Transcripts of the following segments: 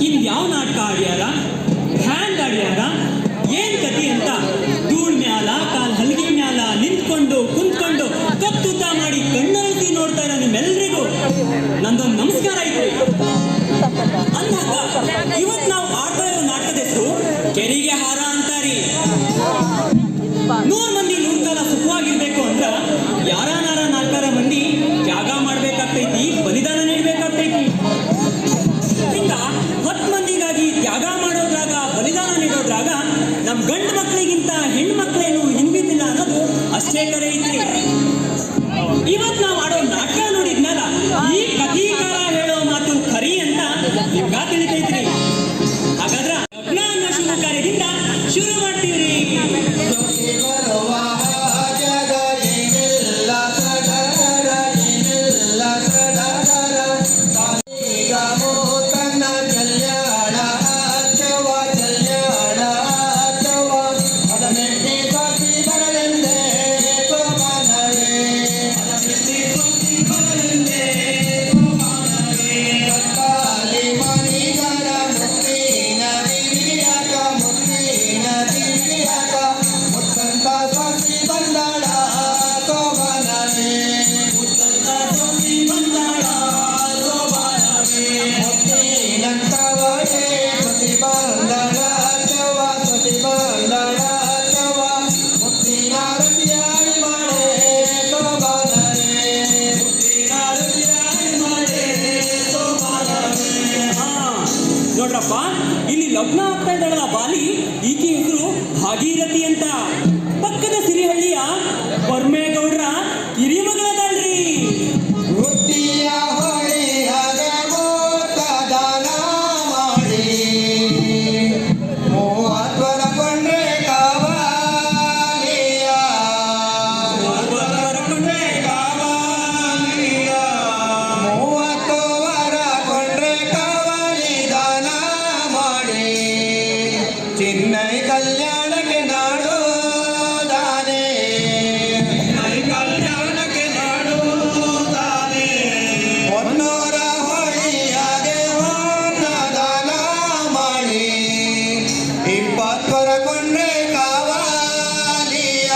ಇನ್ಯಾವ ನಾಟಕ ಆಡ್ಯಾರ, ಹ್ಯಾಂಗ್ ಆಡ್ಯಾರ, ಏನ್ ಕತಿ ಅಂತ ಧೂಳ್ ಮ್ಯಾಲ ಕಾಲ್ ಹಲ್ಗಿ ಮ್ಯಾಲ ನಿಂತ್ಕೊಂಡು ಕುಂತ್ಕೊಂಡು ಕತ್ತೂತ ಮಾಡಿ ಕಣ್ಣಲ್ಸಿ ನೋಡ್ತಾ ಇರೋ ನಿಮ್ಮೆಲ್ರಿಗೂ ನಂದೊಂದು ನಮಸ್ಕಾರ ಐತ್ರಿ. ಅಂದಾಗ ಇವತ್ ನಾವು ಆಡ್ತಾ ಇರೋ ನಾಟಕದ ಹೆಸರು ಕೆರಿಗೆ ಹಾರ ಅಂತಾರಿ. 100 ಮಂದಿ 100 ಕಾಲ ಸುಖವಾಗಿರ್ಬೇಕು ಅಂದ್ರ ಯಾರನಾರ 4 ಮಂದಿ ತ್ಯಾಗ ಮಾಡ್ಬೇಕಾಗ್ತೈತಿ, ಬಲಿದಾನ ನೀಡ್ಬೇಕಾಗ್ತೈತಿ. ಹಿಂಗ 10 ಮಂದಿಗಾಗಿ ತ್ಯಾಗ ಮಾಡೋದ್ರಾಗ, ಬಲಿದಾನ ನೀಡೋದ್ರಾಗ ನಮ್ ಗಂಡು ಮಕ್ಕಳಿಗಿಂತ ಹೆಣ್ಣು ಮಕ್ಕಳೇನು ಹಿಂದಿಲ್ಲ ಅನ್ನೋದು ಅಷ್ಟೇ ಕರೆ ಐತ್ರಿ. ಇವತ್ ನಾವು ಆಡೋ ನಾಟಕ ನೋಡಿದ್ಮೇಲ ಈ ಕಥೀಕಾರ ಹೇಳೋ ಮಾತು ಖರಿ ಅಂತ ನಿಮ್ಗ ತಿಳಿತೈತ್ರಿ. ಹಾಗಾದ್ರ ಲಗ್ನ ಅನ್ನೋ ಶುಭ ಕಾರ್ಯದಿಂದ ಶುರು ಮಾಡ್ತೀವ್ರಿ. ನೋಡ್ರಪ್ಪ, ಇಲ್ಲಿ ಲಗ್ನ ಆಗ್ತಾ ಇದ್ದಾಳಲ್ಲ ಬಾಲಿ, ಈಕೆ ಹೆಸರು ಭಾಗೀರಥಿ ಅಂತ. ಪಕ್ಕದ ಸಿರಿಹಳ್ಳಿಯ ಬರ್ಮೇಗೌಡ್ರ ಕಿರಿಮಗಳದಾಳ್ರಿ. ಚಿನ್ನೈ ಕಲ್ಯಾಣಕ್ಕೆ ನಾಡು ದಾನೆ, ಕಲ್ಯಾಣಕ್ಕೆ ನಾಡು ದಾನೆ, ಹೊನ್ನೂರ ಹೊಳಿಯಾಗೆ ಹೊನ್ನ ದಾನ ಮಾಡಿ 20 ಕೊಂಡ್ರೆ ಕಾವಾಲಿಯ,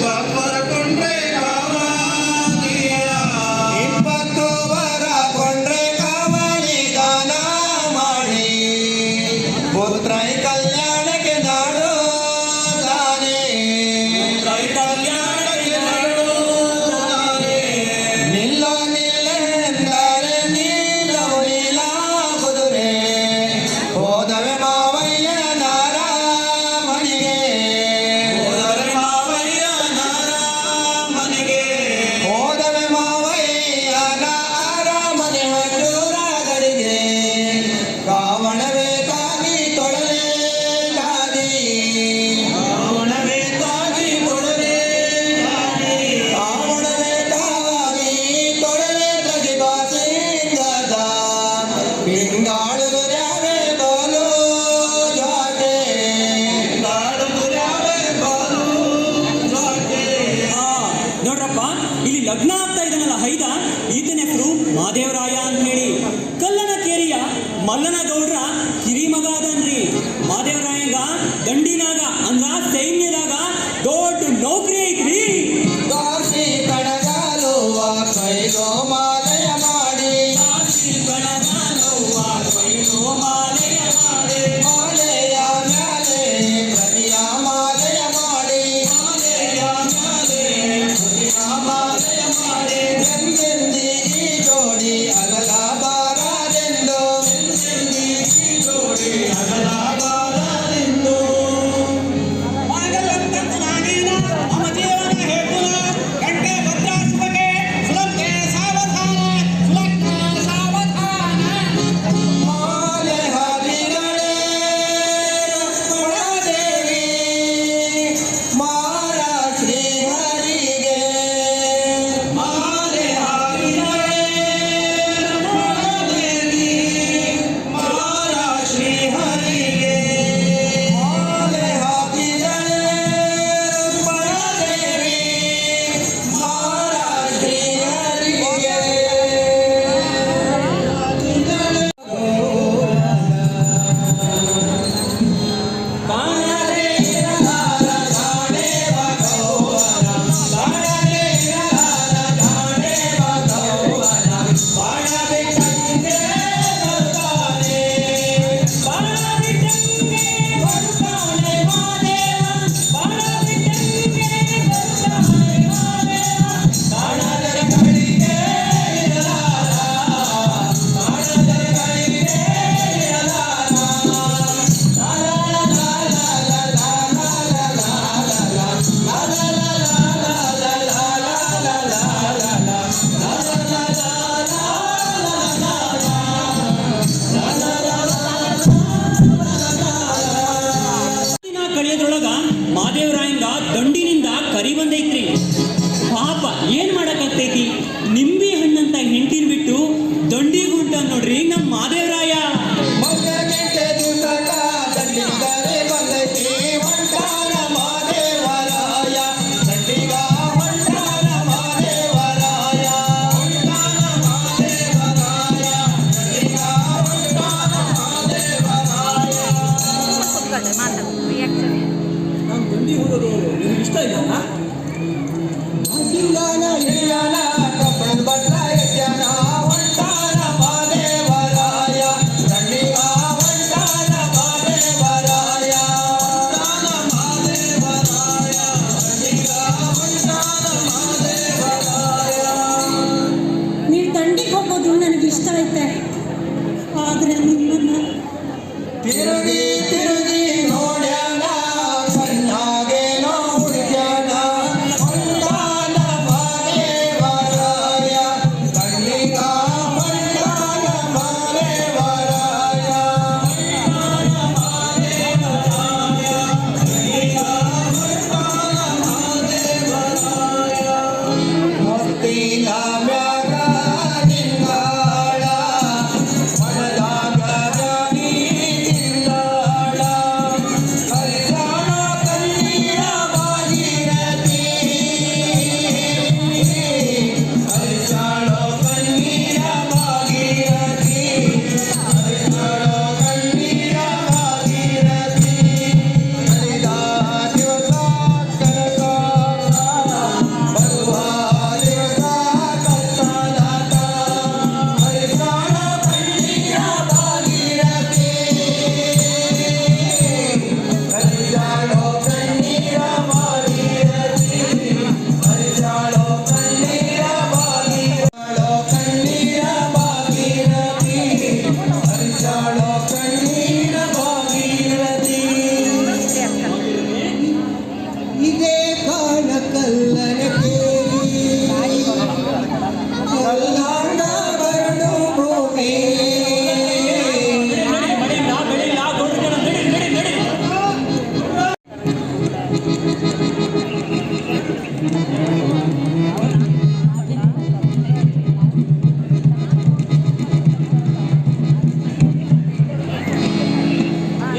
20 ಕೊಂಡ್ರೆ ಕಾವಾಲಿಯ, 20 ಕೊಂಡ್ರೆ ಕಾವಾಲಿ ದಾನ ಮಾಡಿ ಪುತ್ರೈ ಕಲ್ಯಾಣಕ್ಕೆ ನಾಡು ದಾನೆ, ಕಲ್ಯಾಣಕ್ಕೆ ನಾಡು ದಾನೆ. ನಿಲ್ಲೋ ನಿಲ್ಲೆಂದರೆ ನೀಲವು ನೀಲ ಕುದುರೆ, ಹೋದವೆ ಮಾವಯ್ಯ ನಾರಾಮನಿಗೆ, ಹೋದವೆ ಮಾವಯ್ಯ ನಾರಾಮನಿಗೆ, ಹೋದವೆ ಮಾವಯ್ಯ ನಾರಾಮನೆ ಹಜೂರ ಗಡಿಗೆ, ರಾವಣವೇ ನೋಡ್ರಪ್ಪ, ಇಲ್ಲಿ ಲಗ್ನ ಆಗ್ತಾ ಇದ್ದಾನಲ್ಲ ಹೈದ, ಈತನ ಹೆಸರು ಮಾದೇವರಾಯ ಅಂತ ಹೇಳಿ. ಕಲ್ಲನ ಕೇರಿಯ ಮಲ್ಲನ ಗೌಡ್ರ ಕಿರಿಮಗ ಅದನ್ರಿ. ಮಾದೇವರಾಯಂಗ ದಂಡಿನಾಗ ಅಂದ್ರ ಸೈನ್ಯದಾಗ ದೊಡ್ಡ ನೌಕರಿ ಐತ್ರಿ. ಕಾಶಿ ಕಣಗಾಲುವ ಕೈಗೋ ಮಾಲೆಯ ಮಾಡಿ, ಕಾಶಿ ಕಣಗಾಲುವ ಕೈಗೋ ಮಾಲೆಯ ಮಾಡಿ, ಮಾಲೆಯ ಮ್ಯಾಲೆ ಪ್ರತಿಯ ಮಾಲೆಯ ಮಾಡಿ, ಮಾಲೆಯ ಮ್ಯಾಲೆ ಪ್ರತಿಯ ಮಾಲೆಯ ಮಾಡಿ, ಎಂದೆಂದಿ ಜೋಡಿ ಅಗಲ ಬಾರದೆಂದು, ಎಂದೆಂದಿ ದಂಡಿ ಹೋಗೋದು ನಿನಗೆ ಇಷ್ಟ ಇಲ್ಲ? ಸಿಂಗಾನ ಹಿರಿಯಾನ ಕಪ್ಪಣದ ಭಟ್ರ ಯಜ್ಞಾನ ಹೊಂಟಾನ ಮಾದೇವರಾಯ ದಂಡಿಗ ಹೊಂಟಾನ ಮಾದೇವರಾಯ ಹೊಂಟಾನ ಮಾದೇವರಾಯ ದಂಡಿಗ ಹೊಂಟಾನ ಮಾದೇವರಾಯ. ನೀವು ದಂಡಿಗೆ ಹೋಗೋದು ನನಗೆ ಇಷ್ಟ ಐತೆ, ಆದರೆ ನಿಮ್ಮನ್ನು ತಿರುಗಿ ತಿರುಗಿ ನೋಡ್ಯಾನ ಕಣ್ಣಾಗೇನೋ ಹುಡುಗ್ಯಾನ ಹೊಂಟಾನ ಮಾದೇವರಾಯ ದಂಡಿಗ ಹೊಂಟಾನ ಮಾದೇವರಾಯ ಹೊಂಟಾನ ಮಾದೇವರಾಯ ದಂಡಿಗ ಹೊಂಟಾನ ಮಾದೇವರಾಯ. ಮುತ್ತಿನ ಮ್ಯಾಗ ನಿಂಗಾಳ ಮನದಾಗ ಜಾನಿ ನಿಲ್ಲಾಳ ಹರಿಸಾಣ ಕಣ್ಣೀರ ಭಾಗೀರಥಿ ಹರಿಸಾಣೋ ಕಣ್ಣೀರ ಭಾಗೀರಥಿ ಹರಿಸಾಣೋ ಕಣ್ಣೀರ ಭಾಗೀರಥಿ ಹರಿದ ದಿವಸ ಕನಕ ಬರುವ ದಿವಸ ಕಷ್ಟದಾತ ಹರಿಸಾಣ ಕಣ್ಣೀರ ಭಾಗೀರಥಿ ಹರಿಸಾಣೋ ಕಣ್ಣೀರ ಭಾಗೀರಥಿ ಹರಿಸಾಣೋ ಕಣ್ಣೀರ ಭಾಗೀರಥಿ ಕಣ್ಣೀರ ಭಾಗೀರಥಿ ಹರಿಸಾಣೋ ಕಣ್ಣೀರ ಭಾಗೀರಥಿ. ಇದೇ ಕಾಣ ಕಲ್ಲನ ಕೇರಿ ಕಲ್ಲಾಂಡ ಬರಡು ಭೂಮಿ ಬೆಳಿಲ್ಲ ಬೆಳಿಲ್ಲ ಗೌಡ್ರ ನಡಿ ನಡಿ ನಡಿ.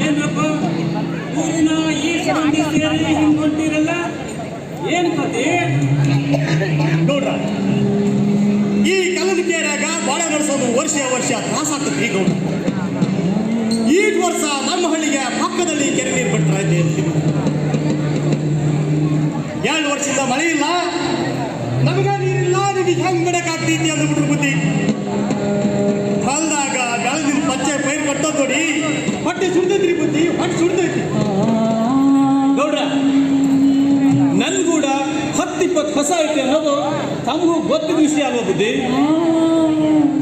ಏನಪ್ಪ ಊರಿನ ಈ ಮಂದಿ ಸೇರಿ ಹಿಂಗ್ ಹೊಂಟಿರಲ್ಲ, ಏನ್ ಕತೆ? ನೋಡ್ರ ಈ ಕಲ್ಲದ ಕೇರ್ಯಾಗ ಬಾಳೆ ನಡೆಸೋದು ವರ್ಷ ತ್ರಾಸಾಗ್ತೈತಿ ಗೌಡ. ಈಟ್ ವರ್ಷ ನಮ್ಮ ಹಳ್ಳಿಗೆ ಪಕ್ಕದಲ್ಲಿ ಕೆರೆ ನೀರು ಬಿಟ್ರ ಇದೆ. 2 ವರ್ಷದಿಂದ ಮಳೆ ಇಲ್ಲ, ನಮಗ ನೀರಿಲ್ಲ, ನಿಮಗೆ ಹೆಂಗ್ ಬಿಡಕ್ಕಾಗ್ತೈತಿ ಅಂದ್ಬಿಟ್ರು ಬುದ್ಧಿ. ಹೊಲ್ದಾಗ ಬೆಳೆದಿನ ಪಚ್ಚೆ ಪೈರು ಕಟ್ಟೋದು ನೋಡಿ ಹೊಟ್ಟೆ ಸುಡ್ತೈತ್ರಿ ಬುದ್ಧಿ, ಹೊಟ್ಟೆ ಸುಡ್ತೈತಿ. ಗೌಡ್ರ ನನ್ಗೂಡ 10-20 ಹೊಸ ಐತೆ ಅನ್ನೋದು ತಮಗೂ ಗೊತ್ತಿದ್ದ ವಿಷಯ ಅಲ್ವ ಬುದ್ಧಿ.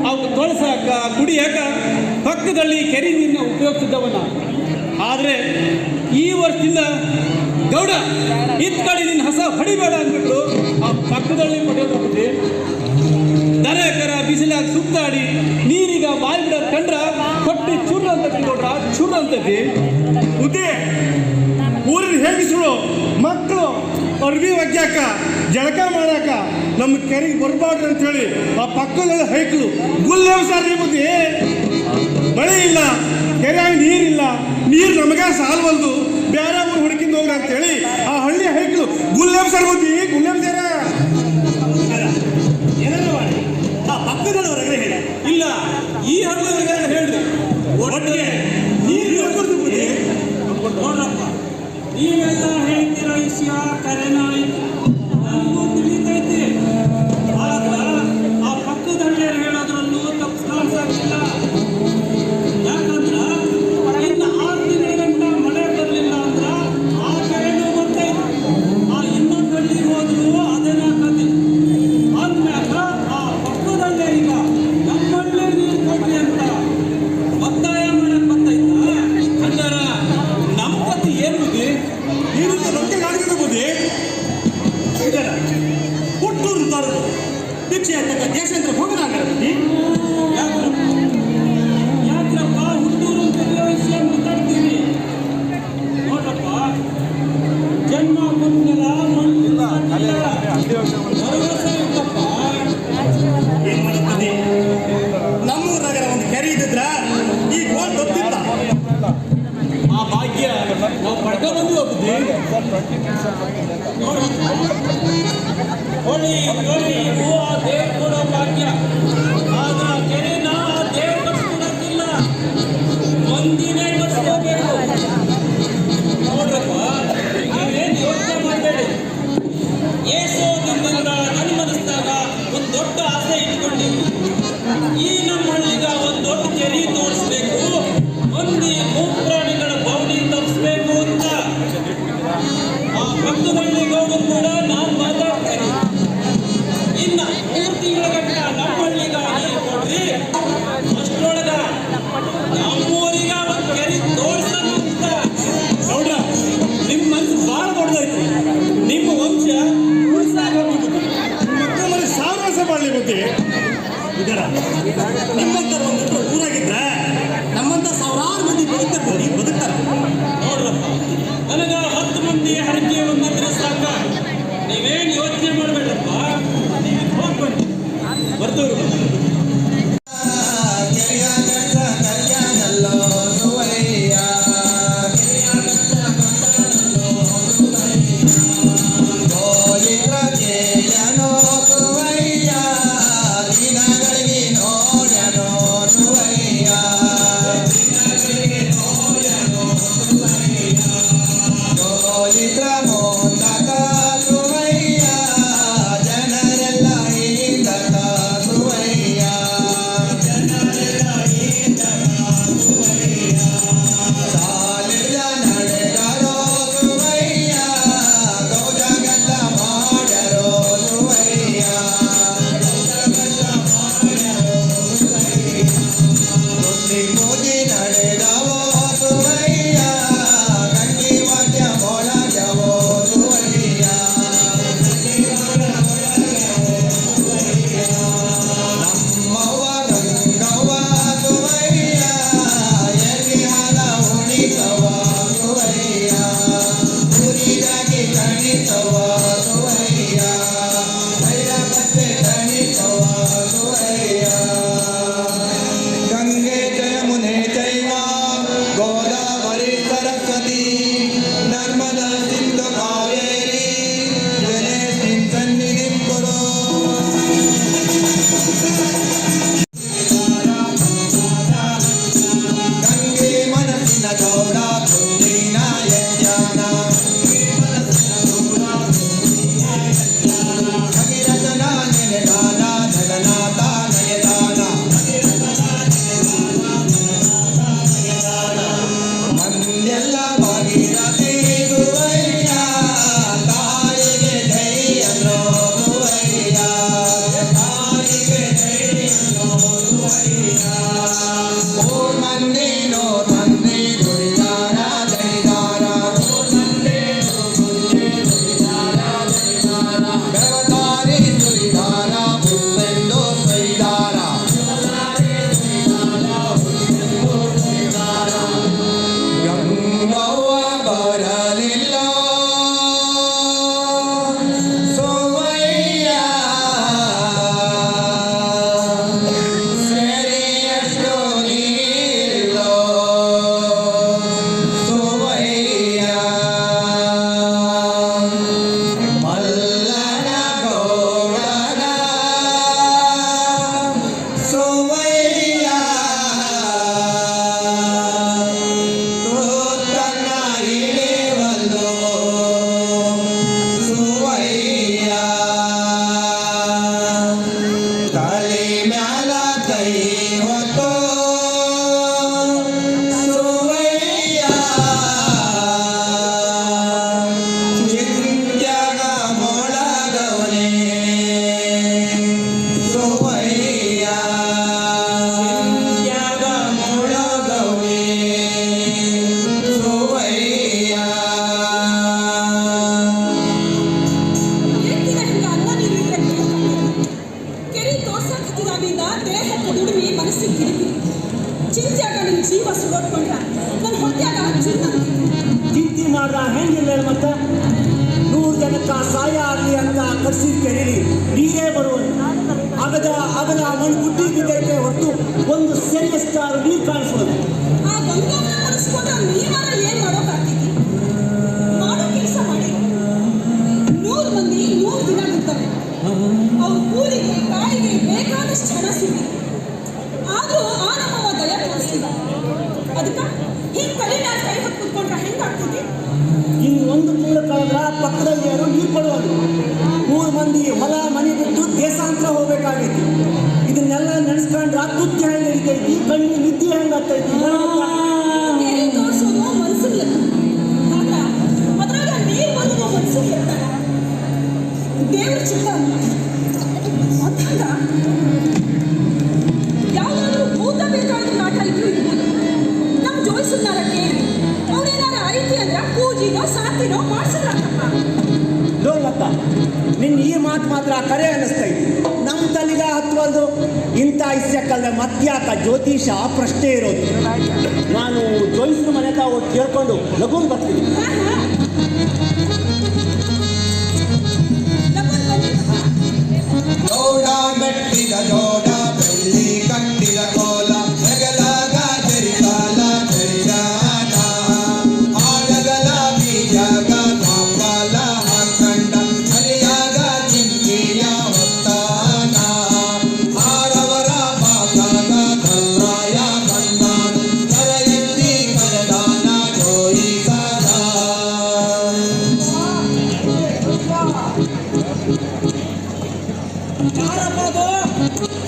ಅವು ತೊಳಸಾಕ ಕುಡಿಯಾಕ ಪಕ್ಕದಲ್ಲಿ ಕೆರೆ ನೀರನ್ನ ಉಪಯೋಗಿಸಿದ್ದವನ್ನ. ಆದರೆ ಈ ವರ್ಷದಿಂದ ಗೌಡ ಇತ್ ಕಡೆ ನಿನ್ನ ಹಸ ಹೊಡಿಬೇಡ ಅಂದ್ಬಿಟ್ಟು ಆ ಪಕ್ಕದಲ್ಲಿ ಹೊಡೆಯೋದು ಬುದ್ಧಿ. ದರ ಕರ ಬಿಸಿಲಾಗ ಸುತ್ತಾಡಿ ನೀರೀಗ ಬಾಯಿ ಬಿಡೋದು ಕಂಡ್ರ ಹೊಟ್ಟೆ ಚುರ್ರ ಅಂತತಿ ಗೌಡ್ರ, ಚುರ್ರ ಅಂತತಿ. ಬುದ್ಧಿ ಊರಿನ ಹೆಂಗಸರು ಮಕ್ಕಳು ಅರ್ಬಿ ಒಗ್ಯಾಕ ಜಳಕ ಮಾಡಾಕ ನಮ್ಮ ಕೆರೆಗೆ ಬರಬಾರ್ದು ಅಂತ ಹೇಳಿ ಆ ಪಕ್ಕದಲ್ಲಿ ಹೈಕಲು ಗುಲ್ಲೆಬ್ಸಾರ್ರಿ ಬುದ್ಧಿ. ಮಳೆ ಇಲ್ಲ, ಕೆರೆಯಾಗ ನೀರಿಲ್ಲ, ನೀರು ನಮಗ ಸಾಲ್ವಲ್ದು, ಬೇರೆ ಊರು ಹುಡುಕಿಂದ ಹೋಗ್ರ ಅಂತ ಹೇಳಿ ಆ ಹಳ್ಳಿ ಹೈಕಲು ಗುಲ್ಲೆಬ್ಸಾರ್ ಬುದ್ಧಿ, ಗುಲ್ಲೆಬ್ಸಾರ ಏನಾರ ಮಾಡಿ ಆ ಪಕ್ಕದವರೆಗೆ ಹೇಳ ಇಲ್ಲ ಈ ಹಬ್ಬದವರೆಗೆ ಹೇಳ್ರಿ ಒಟ್ಟಿಗೆ ನೀರು ಕೊಡ್ತು ಬುದ್ಧಿ. ನೋಡ್ರಪ್ಪ, ನೀವೆಲ್ಲ ಹೇಳ್ತಿರೋ ವಿಷಯ ಕರೆನ ಐತಿ, ನನಗೂ ತಿಳಿತೈತಿ. ಆದ್ರ ಆ ಪಕ್ಕದ ಹಳ್ಳಿಯರು ಹೇಳೋದ್ರಲ್ಲೂ ತಪ್ಪು ಕಾಣಿಸಾಗಿಲ್ಲ. ಯಾಕಂದ್ರ ಇನ್ನು 6 ತಿಂಗಳ ಗಂಟ ಮಳೆ ಬರಲಿಲ್ಲ ಅಂದ್ರ ಆ ಕೆರೆನೂ ಬರ್ತೈತಿ. ಆ ಇನ್ನೊಂದು ಹಳ್ಳಿಗೆ ಹೋದ್ರು ಅದೇನ ಕತೆ. ಅಂದ್ಮ್ಯಾಗ ಆ ಪಕ್ಕದ ಹಳ್ಳಿಯರೀಗ ನಮ್ಮ ಹಳ್ಳಿ ನೀರು ಕೊಡ್ರಿ ಅಂತ ಒತ್ತಾಯ ಮಾಡಕ್ ಬರ್ತೈತ. ಹಂಗಾರ ನಮ್ಮ ಕತೆ ಏನು ಬುದ್ಧಿ? ನೀರಿಂದ ರೊಕ್ಕ ಗಾಡಿಗೆ ಬುದ್ಧಿ. ಹುಟ್ಟೂರು ತರದು ಭಿಕ್ಷೆ ಅಂತಕ್ಕ ದೇಶಾಂತರ ಹೋಗದಾಗ ಬುದ್ಧಿ. ಯಾಕ್ರಪ್ಪ ಹುಟ್ಟೂರು ಅಂತ ವಿಷಯ ಮಾತಾಡ್ತೀವಿ? ನೋಡ್ರಪ್ಪ, ಜನ್ಮ ಕೊಟ್ಟಿಲ್ಲ, ಮಣ್ಣಿಲ್ಲ, ಭರವಸೆ ಇತ್ತಪ್ಪ. ಏನ್ ಮಾಡುತ್ತದೆ? ನಮ್ಮೂರಾಗ ಒಂದು ಕೆರೆ ಇದ್ದಿದ್ರ ಈಗ ಹೋಗಿ ಗೊತ್ತಿಲ್ಲ. ಆ ಭಾಗ್ಯ ನಾವು ಪಡ್ಕೊ ಬಂದು ಬುದ್ಧಿ. ಹೊಳಿ ಹೊಳಿ ಹೂ ಆ ದೇವ್ರು ಕೊಡೋ ಭಾಗ್ಯ. ಆದ್ರ ಆ ಕೆರೆನ ಆ ದೇವ್ರು ಕಟ್ಸ್ಕೊಡಕ್ಕಿಲ್ಲ, ಮಂದಿನೇ ಕಟ್ಸ್ಕೋಬೇಕು. ನೋಡ್ರಪ್ಪ, ನೀವೇನು ಭಕ್ತದಲ್ಲಿ ಗೌಡರು ಕೂಡ ನಾನು ಮಾತಾಡ್ತೇನೆ. ಇನ್ನ 3 ತಿಂಗಳ ಗಂಟ ನಮ್ಮಳ್ಳಿಗಾಗಿ ಕೊಡ್ರಿ. ಅಷ್ಟರೊಳಗ ನಮ್ಮೂರಿಗ ಒಂದು ಕೆರೆ ತೋರ್ಸೋಣ ಅಂತ. ಗೌಡ್ರ ನಿಮ್ಮ ಮನಸ್ಸು ಭಾಳ ದೊಡ್ಡದಾಯ್ತು. ನಿಮ್ಮ ವಂಶ ಉಳಿಸಾಗೋಗಿದೆ. ಮಕ್ಕಳಲ್ಲಿ ಸಾಹಸ ಮಾಡಲಿ ಮತ್ತೆ ಇದರ ನಿಮ್ಮಂತರ ಒಂದು ಊರಾಗಿದ್ರ ನಮ್ಮಂತ ಸಾವಿರಾರು ಮಂದಿ ಬದುಕ್ತಾರೆ. ನೋಡ್ರಪ್ಪ, ನನಗ 10 ಮಂದಿ ಹರಕೆ ಬಂದಿದ್ರೆ ಸಾಕ. ನೀವೇನು ಯೋಚನೆ ಮಾಡಬೇಡಪ್ಪ, ನೀವು ಹೋಗ್ಬನ್ನಿ. ಬರ್ತವ್ರು ಕೆರೆಯ ಗಂಟ ಕಲ್ಯಾಣಲ್ಲೋ ಸುವಯ್ಯ ಗೋಲಿತ್ರ ಕೇಳನೋ ಸುವಯ್ಯ ದಿನಗಳಿಗೆ ನೋಡನೋ ಸುವಯ್ಯ ಗೋಲಿತ್ರ ಮೋದಕ ಸುವಯ್ಯ ಜನರೆಲ್ಲ ಹಿಂದಕ ಸುವಯ್ಯ ಸಾಲೆಲ್ಲ ನಡೆದರೋ ಸುವಯ್ಯ ಗೌಜಗತ ಮಾಡರೋ ಸುವಯ್ಯ ಮುಸ್ಲಿ ಪೂಜೆ ನಡೆದವೋ ಸುವಯ್ಯ ಗಂಗಿ ವಾದ್ಯ ಮೊಳಗವೋ ಸುವಯ್ಯ ನಮ್ಮವ್ವ ಗಂಗವ್ವ ಸುವಯ್ಯ ಎಲ್ಲಿ ಹಾಲ ಉಣಿಸವ ಸುವಯ್ಯ ಊರಿಗಾಗಿ ಕಣಿಸವ ಸುವಯ್ಯ ಬಟ್ಟೆ ಕಣಿಸವ ಸುವಯ್ಯ ಗಂಗೆ ಜಯಮುನೆ ಚೈವ ಗೋದಾವರಿ ಸರಸ್ವತಿ ನರ್ಮದಾ ಸಿಂಧು ಕಾವೇರಿ ಜಲೇಸ್ಮಿನ್ ಸನ್ನಿಧಿಂ ಕುರು ಗಂಗೆ ಮನಸ್ಸಿನ ಗೌಡ ಪುಣ್ಯಿನ ಯಜ್ಞಾನ ಭಗೀರಥನ ನೆನೆದಾನ ಜಗನ್ನಾಥ ನಯದಾನ ಮಂದೆಲ್ಲ ಭಾಗೀರಥಿ ಸುವಯ್ಯ ತಾಯಿಗೆ ಜೈ ಅನ್ನೋ ಸುವಯ್ಯ ತಾಯಿಗೆ ಜೈ ಅನ್ನೋ ಸುವಯ್ಯ ಓ ಮಂದಿನೋ ತಂದೆ ದುಡಿದಾರ ಜೈದಾರ ಬೆವತಾರಿ ದುಡಿದಾರ ಪುತ್ತೆಂದು ಸೈದಾರ ಗಂಗವ್ವ ಬರಲಿಲ್ಲ ಸೋಮಯ್ಯ ಸರಿಯಷ್ಟು ನೀರಿಲ್ಲೋ ಸೋಮಯ್ಯ ಮಲ್ಲನ ಗೌಡನ ಸೋಮಯ್ಯ ತನ್ನ ಹಿಡಿವಲ್ಲೋ ಸುವಯ್ಯ ತಲೆ ಮ್ಯಾಲ ಕೈ ಹೊತ್ತು ಸುವಯ್ಯ ಚಿಂತ್ಯಾಗ ಮೊಳಗವನೆ ಸುವಯ್ಯ ಚಿಂತ್ಯಾಗ ಮೊಳಗವನೆ ಸುವಯ್ಯ ಏಕಿನ ಹಿಂಗ ಅನ್ನ ನೀರು ಇದ್ರೆ ಕೆರೆ ತೋರ್ಸಕ್ ಹತ್ತಿದಾಗಿಂದ ದೇಹಕ್ಕೆ ದುಡಿಮೆ ಮನಸ್ಸಿಗೆ ಕಿರಿಕಿರಿ ಚಿಂತ್ಯಾಗ ನಿನ್ ಜೀವ ಸುಡೋದ್ಕೊಂಡ್ರ ನನ್ನ ಹೊತ್ಯಾಗ ಚಿನ್ನ ಚಿಂತೆ ಮಾಡ್ದ ಹೆಂಗಿಲ್ಲ ಮತ್ತ 100 ಜನಕ್ಕ ಸಹಾಯ ಆಗಲಿ ಅಂತ ಕಟ್ಸಿದ ಕೆರೆಲಿ ನೀರೇ ಬರುವುದು ಆಗದ ಮಣ್ಣು ಗುಡ್ಡಿ ಬಿದ್ದೈತೆ ಹೊರತು ಒಂದು ಸರಿಯಷ್ಟಾರು ನೀರು ಕಾಣಿಸೋದು. ಆ ಗಂಗವ್ವನ ಮನಸ್ಕೊಂಡ್ರ ನೀವಾರ ಏನ್ ಮಾಡೋಕಾಗ್ತೈತಿ? ಮಾಡೋ ಕೆಲಸ ಮಾಡಿ 100 ಮಂದಿ 100 ದಿನ ಬಿಡ್ತಾರೆ. ಅವ್ರ ಕೂಲಿಗೆ ಕಾಯಿಗೆ ಬೇಕಾದಷ್ಟು ಹಣ ಸಿಗಲಿ. ಆದ್ರೂ ಆ ನಮ್ಮವ್ವ ದಯ ತೋರಿಸ್ಲಿಲ್ಲ. ಅದಕ್ಕ ಹಿಂಗ್ ತಲೆ ಮ್ಯಾಲ್ ಕೈ ಹೊತ್ತು ಕುತ್ಕೊಂಡ್ರ ಹೆಂಗಾಗ್ತೈತಿ? ಇನ್ನು 1 ತಿಂಗಳ ಕಳೆದ್ರ ಪಕ್ಕದಲ್ಲಿ ಯಾರು ನೀರು ಕೊಡುವುದು. 3 ಮಂದಿ ಹೊಲ ಮನೆ ಬಿಟ್ಟು ದೇಶಾಂತರ ಹೋಗ್ಬೇಕಾಗೈತಿ. ಇದನ್ನೆಲ್ಲ ನೆನೆಸ್ಕೊಂಡ್ರ ತುತ್ತಿ ಹೆಂಗ್ ಹಿಡಿತೈತಿ, ಕಣ್ಣಿ ನಿದ್ದೆ ಹೆಂಗ್ ಆಗ್ತೈತಿ. ಕೆರೆ ತೋರ್ಸೋದು ಮನ್ಸಿಲ್ಲ. ಆದ್ರ ಅದ್ರಾಗ ನೀರ್ ಬಂದು ಮನ್ಸು ಜೋಯಿಸಿದ್ದಾನೆ. ಅಂದಾಗ ಯಾವ್ದಾದ್ರು ಭೂತ ಬೇಕಾದ ನಾಟ ಇದ್ರು ಇರ್ಬೋದು. ನಮ್ಮ ಜೋಯಿಸನ್ನಾರ ಕೇಳಿ ಅವ್ರೇನಾರ ಐತಿ ಅಂದ್ರೆ ಪೂಜಿನೋ ಸಾತಿನೋ ಮಾಡ್ಸಿದ್ರಾಕಪ್ಪ. ನೋಡ್ಲತ್ತ ನಿನ್ನ ಈ ಮಾತು ಮಾತ್ರ ಕರೆ ಅನ್ನಿಸ್ತೈತಿ. ನಮ್ಮ ತಲೆಗ ಹತ್ತುವಲ್ದು ಇಂಥ ಇಸ್ಯಕ್ಕಲ್ದ ಮತ್ಯಾಕ ಜ್ಯೋತಿಷ ಪ್ರಶ್ನೆ ಇರೋದು. ನಾನು ಜೋಯಿಸ್ರ ಮನೆ ತಾವು ಕೇಳ್ಕೊಂಡು ಲಘುನ್ ಬರ್ತೀನಿ. ಜೋಡ ಮೆಟ್ಟಿದ ಜೋಡ ಬೆಳ್ಳಿ ಕಟ್ಟಿದ ಕೋಲ ಹೆಗಲಾಗ ಜರಿಕಾಲ ಜರಿಯಾನ ಆಳಗಲ ಬೀಜಾಗ ತಾಂಬಾಲ ಹಾಕಂಡ ಹರಿಯಾಗ ಚಿಂಕಿಯ ಹೊತ್ತಾನ ಆರವರ ಬಾಕಾಗ ಧರ್ರಾಯ ಬಂದಾನ ಕರೆಯಲ್ಲಿ ಕರೆದಾನ ಜೋಯಿಸದ. ಯಾರಪ್ಪ ಅದು?